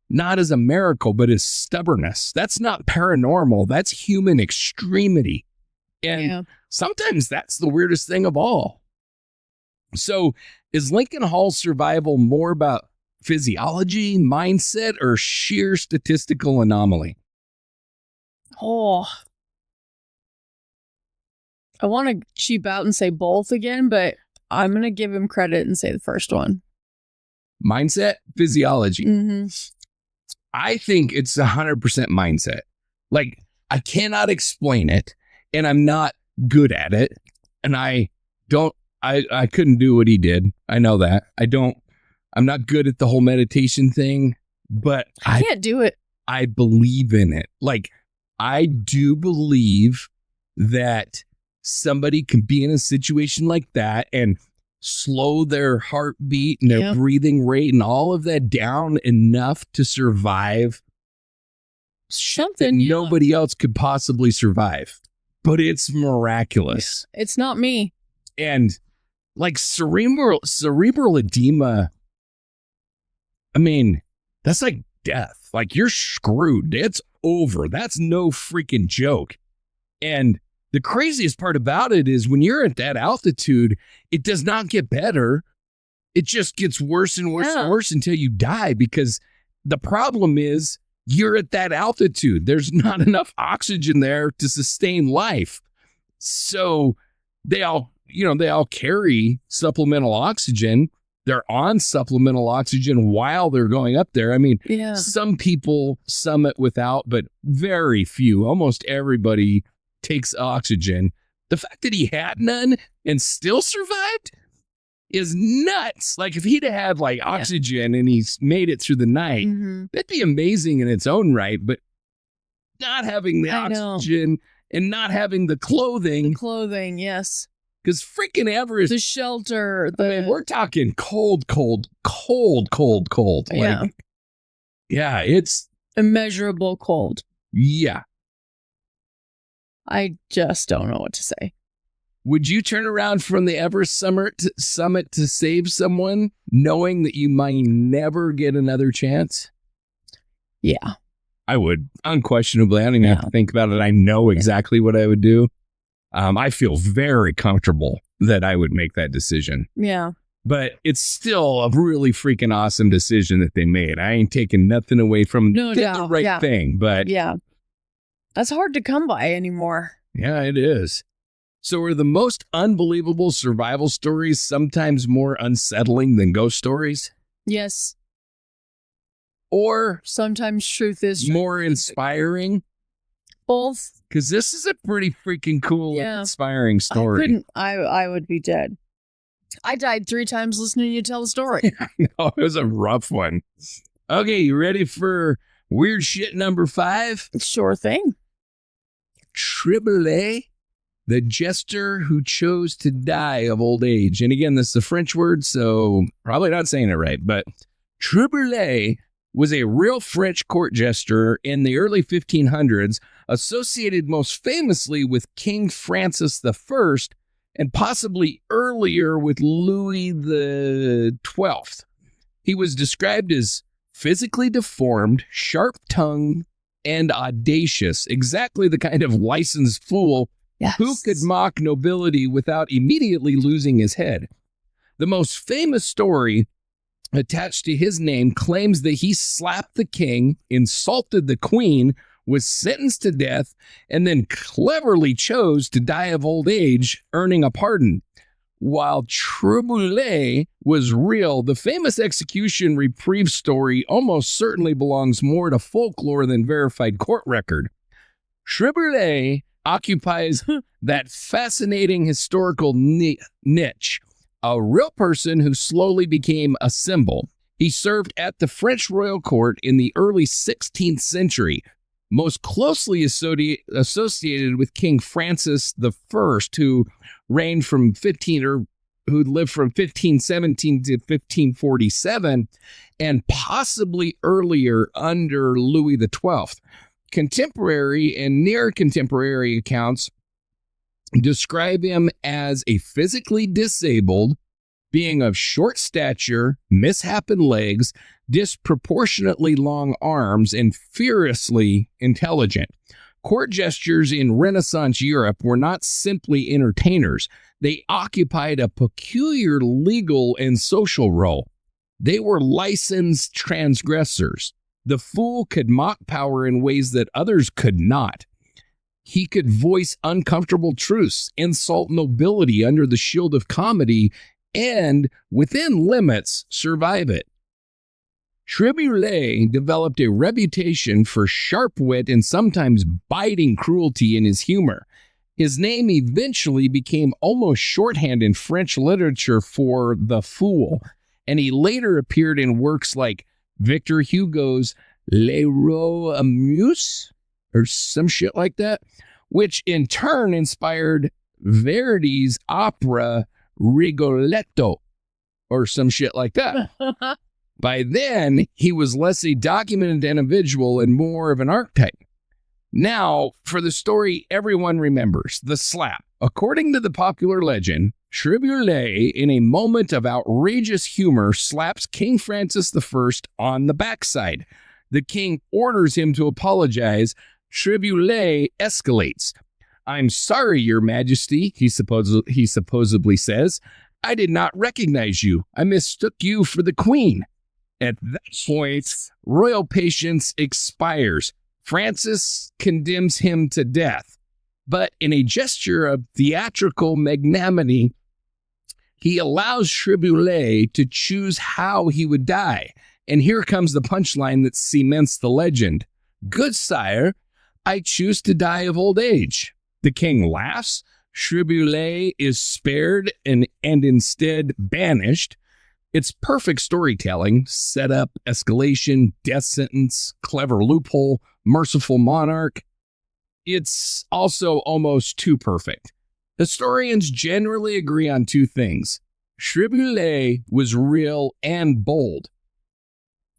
not as a miracle, but as stubbornness. That's not paranormal. That's human extremity. And sometimes that's the weirdest thing of all. So is Lincoln Hall's survival more about physiology, mindset, or sheer statistical anomaly? Oh, I want to cheap out and say both again, but I'm going to give him credit and say the first one. Mindset, physiology. Mm-hmm. I think it's 100% mindset. Like, I cannot explain it, and I'm not good at it, and I couldn't do what he did. I know that. I'm not good at the whole meditation thing, but I can't do it. I believe in it. Like, I do believe that somebody can be in a situation like that and slow their heartbeat and their breathing rate and all of that down enough to survive something nobody else could possibly survive. But it's miraculous. It's not me. And like cerebral edema, I mean, that's like death. Like, you're screwed. It's over. That's no freaking joke. And the craziest part about it is when you're at that altitude, it does not get better. It just gets worse and worse and worse until you die, because the problem is you're at that altitude. There's not enough oxygen there to sustain life. So they all carry supplemental oxygen. They're on supplemental oxygen while they're going up there. I mean, some people summit without, but very few. Almost everybody takes oxygen. The fact that he had none and still survived is nuts. Like, if he'd had like oxygen and he's made it through the night, that'd be amazing in its own right. But not having the oxygen and not having the clothing. Yes. Because freaking Everest. The shelter. I mean, we're talking cold. Yeah. Like, yeah, it's immeasurable cold. Yeah. I just don't know what to say. Would you turn around from the Everest summit to save someone, knowing that you might never get another chance? Yeah. I would, unquestionably. I don't even have to think about it. I know exactly what I would do. I feel very comfortable that I would make that decision. Yeah. But it's still a really freaking awesome decision that they made. I ain't taking nothing away from No did doubt. the right thing. But yeah, that's hard to come by anymore. Yeah, it is. So are the most unbelievable survival stories sometimes more unsettling than ghost stories? Yes. Or sometimes truth is more inspiring? Both. Because this is a pretty freaking cool, inspiring story. I would be dead. I died 3 times listening to you tell the story. No, it was a rough one. Okay, you ready for weird shit number 5? Sure thing. Triboulet, the jester who chose to die of old age. And again, this is a French word, so probably not saying it right. But Triboulet was a real French court jester in the early 1500s, associated most famously with King Francis I and possibly earlier with Louis XII. He was described as physically deformed, sharp-tongued, and audacious, exactly the kind of licensed fool who could mock nobility without immediately losing his head. The most famous story attached to his name claims that he slapped the king, insulted the queen, was sentenced to death, and then cleverly chose to die of old age, earning a pardon. While Triboulet was real, the famous execution reprieve story almost certainly belongs more to folklore than verified court record. Triboulet occupies that fascinating historical niche, a real person who slowly became a symbol. He served at the French royal court in the early 16th century, most closely associated with King Francis I, who reigned from who lived from 1517 to 1547, and possibly earlier under Louis XII. Contemporary and near contemporary accounts describe him as a physically disabled being of short stature, misshapen legs, disproportionately long arms, and furiously intelligent. Court jesters in Renaissance Europe were not simply entertainers. They occupied a peculiar legal and social role. They were licensed transgressors. The fool could mock power in ways that others could not. He could voice uncomfortable truths, insult nobility under the shield of comedy, and, within limits, survive it. Triboulet developed a reputation for sharp wit and sometimes biting cruelty in his humor. His name eventually became almost shorthand in French literature for the fool, and he later appeared in works like Victor Hugo's Les Rougarou, or some shit like that, which in turn inspired Verdi's opera Rigoletto, or some shit like that. By then, he was less a documented individual and more of an archetype. Now, for the story everyone remembers, the slap. According to the popular legend, Triboulet, in a moment of outrageous humor, slaps King Francis I on the backside. The king orders him to apologize. Triboulet escalates. "I'm sorry, Your Majesty," he supposedly says. "I did not recognize you. I mistook you for the queen." At that point, royal patience expires. Francis condemns him to death. But in a gesture of theatrical magnanimity, he allows Triboulet to choose how he would die. And here comes the punchline that cements the legend. "Good sire, I choose to die of old age." The king laughs. Triboulet is spared and instead banished. It's perfect storytelling, setup, escalation, death sentence, clever loophole, merciful monarch. It's also almost too perfect. Historians generally agree on 2 things. Triboulet was real and bold.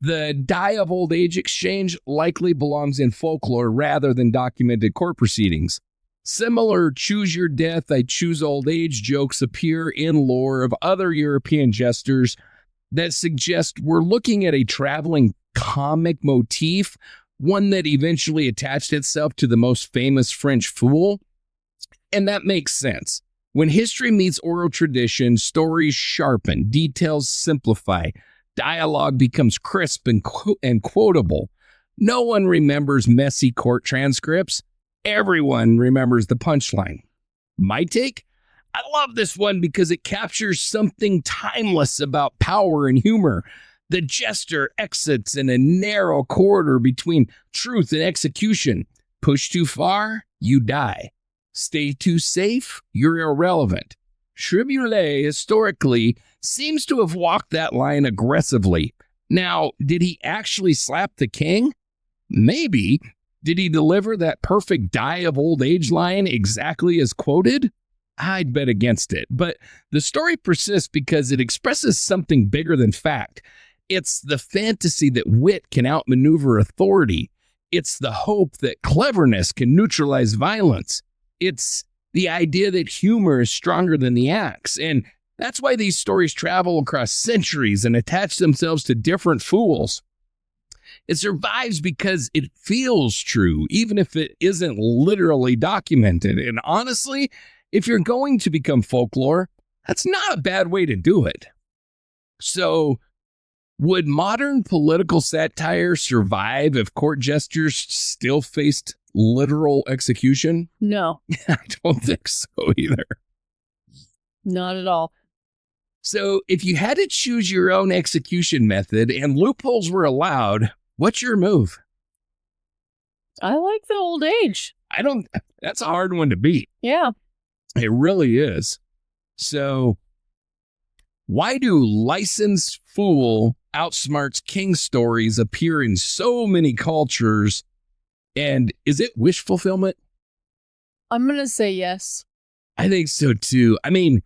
The die of old age exchange likely belongs in folklore rather than documented court proceedings. Similar choose your death, I choose old age jokes appear in lore of other European jesters that suggest we're looking at a traveling comic motif, one that eventually attached itself to the most famous French fool. And that makes sense. When history meets oral tradition, stories sharpen, details simplify, dialogue becomes crisp and quotable. No one remembers messy court transcripts. Everyone remembers the punchline. My take? I love this one because it captures something timeless about power and humor. The jester exits in a narrow corridor between truth and execution. Push too far, you die. Stay too safe, you're irrelevant. Triboulet historically seems to have walked that line aggressively. Now, did he actually slap the king? Maybe. Did he deliver that perfect die of old age line exactly as quoted? I'd bet against it. But the story persists because it expresses something bigger than fact. It's the fantasy that wit can outmaneuver authority. It's the hope that cleverness can neutralize violence. It's the idea that humor is stronger than the axe. And that's why these stories travel across centuries and attach themselves to different fools. It survives because it feels true, even if it isn't literally documented. And honestly, if you're going to become folklore, that's not a bad way to do it. So, would modern political satire survive if court jesters still faced literal execution? No. I don't think so either. Not at all. So, if you had to choose your own execution method and loopholes were allowed, what's your move? I like the old age. That's a hard one to beat. Yeah. It really is. So, why do licensed fool outsmarts king stories appear in so many cultures? And is it wish fulfillment? I'm going to say yes. I think so too. I mean,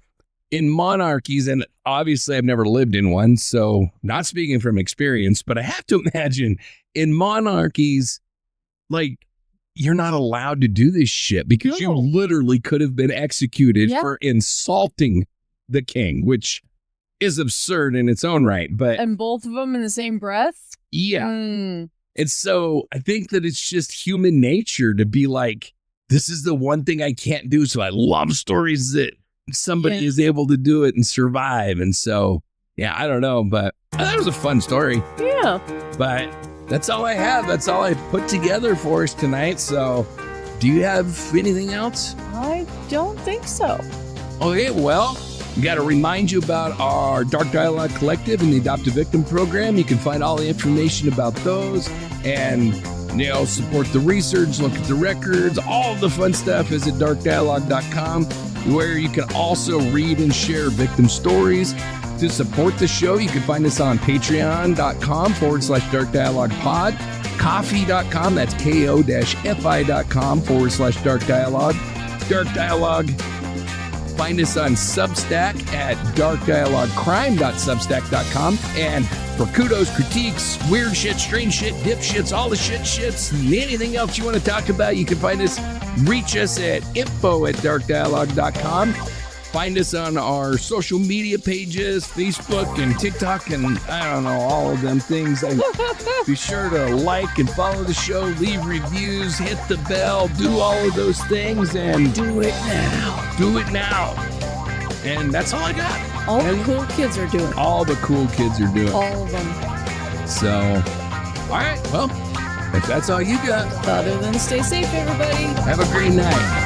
in monarchies, and obviously I've never lived in one, so not speaking from experience, but I have to imagine in monarchies, like, you're not allowed to do this shit because you literally could have been executed for insulting the king, which is absurd in its own right. But and both of them in the same breath? Yeah. And so I think that it's just human nature to be like, this is the one thing I can't do. So I love stories that somebody is able to do it and survive. And so, yeah, I don't know, but that was a fun story. Yeah. But that's all I have. That's all I put together for us tonight. So do you have anything else? I don't think so. Okay, well, we got to remind you about our Dark Dialogue Collective and the Adoptive Victim Program. You can find all the information about those and, support the research, look at the records, all the fun stuff is at darkdialogue.com, where you can also read and share victim stories. To support the show, you can find us on patreon.com/Dark Dialogue Pod, coffee.com, that's ko-fi.com/Dark Dialogue. Dark Dialogue. Find us on Substack at darkdialoguecrime.substack.com. And for kudos, critiques, weird shit, strange shit, dip shits, all the shits, anything else you want to talk about, you can reach us at info@darkdialogue.com. Find us on our social media pages, Facebook and TikTok, and I don't know, all of them things. And be sure to like and follow the show, leave reviews, hit the bell, do all of those things, and do it now. Do it now. And that's all I got. All the cool kids are doing. All the cool kids are doing. All of them. So, all right, well, if that's all you got. Other than stay safe, everybody. Have a great night.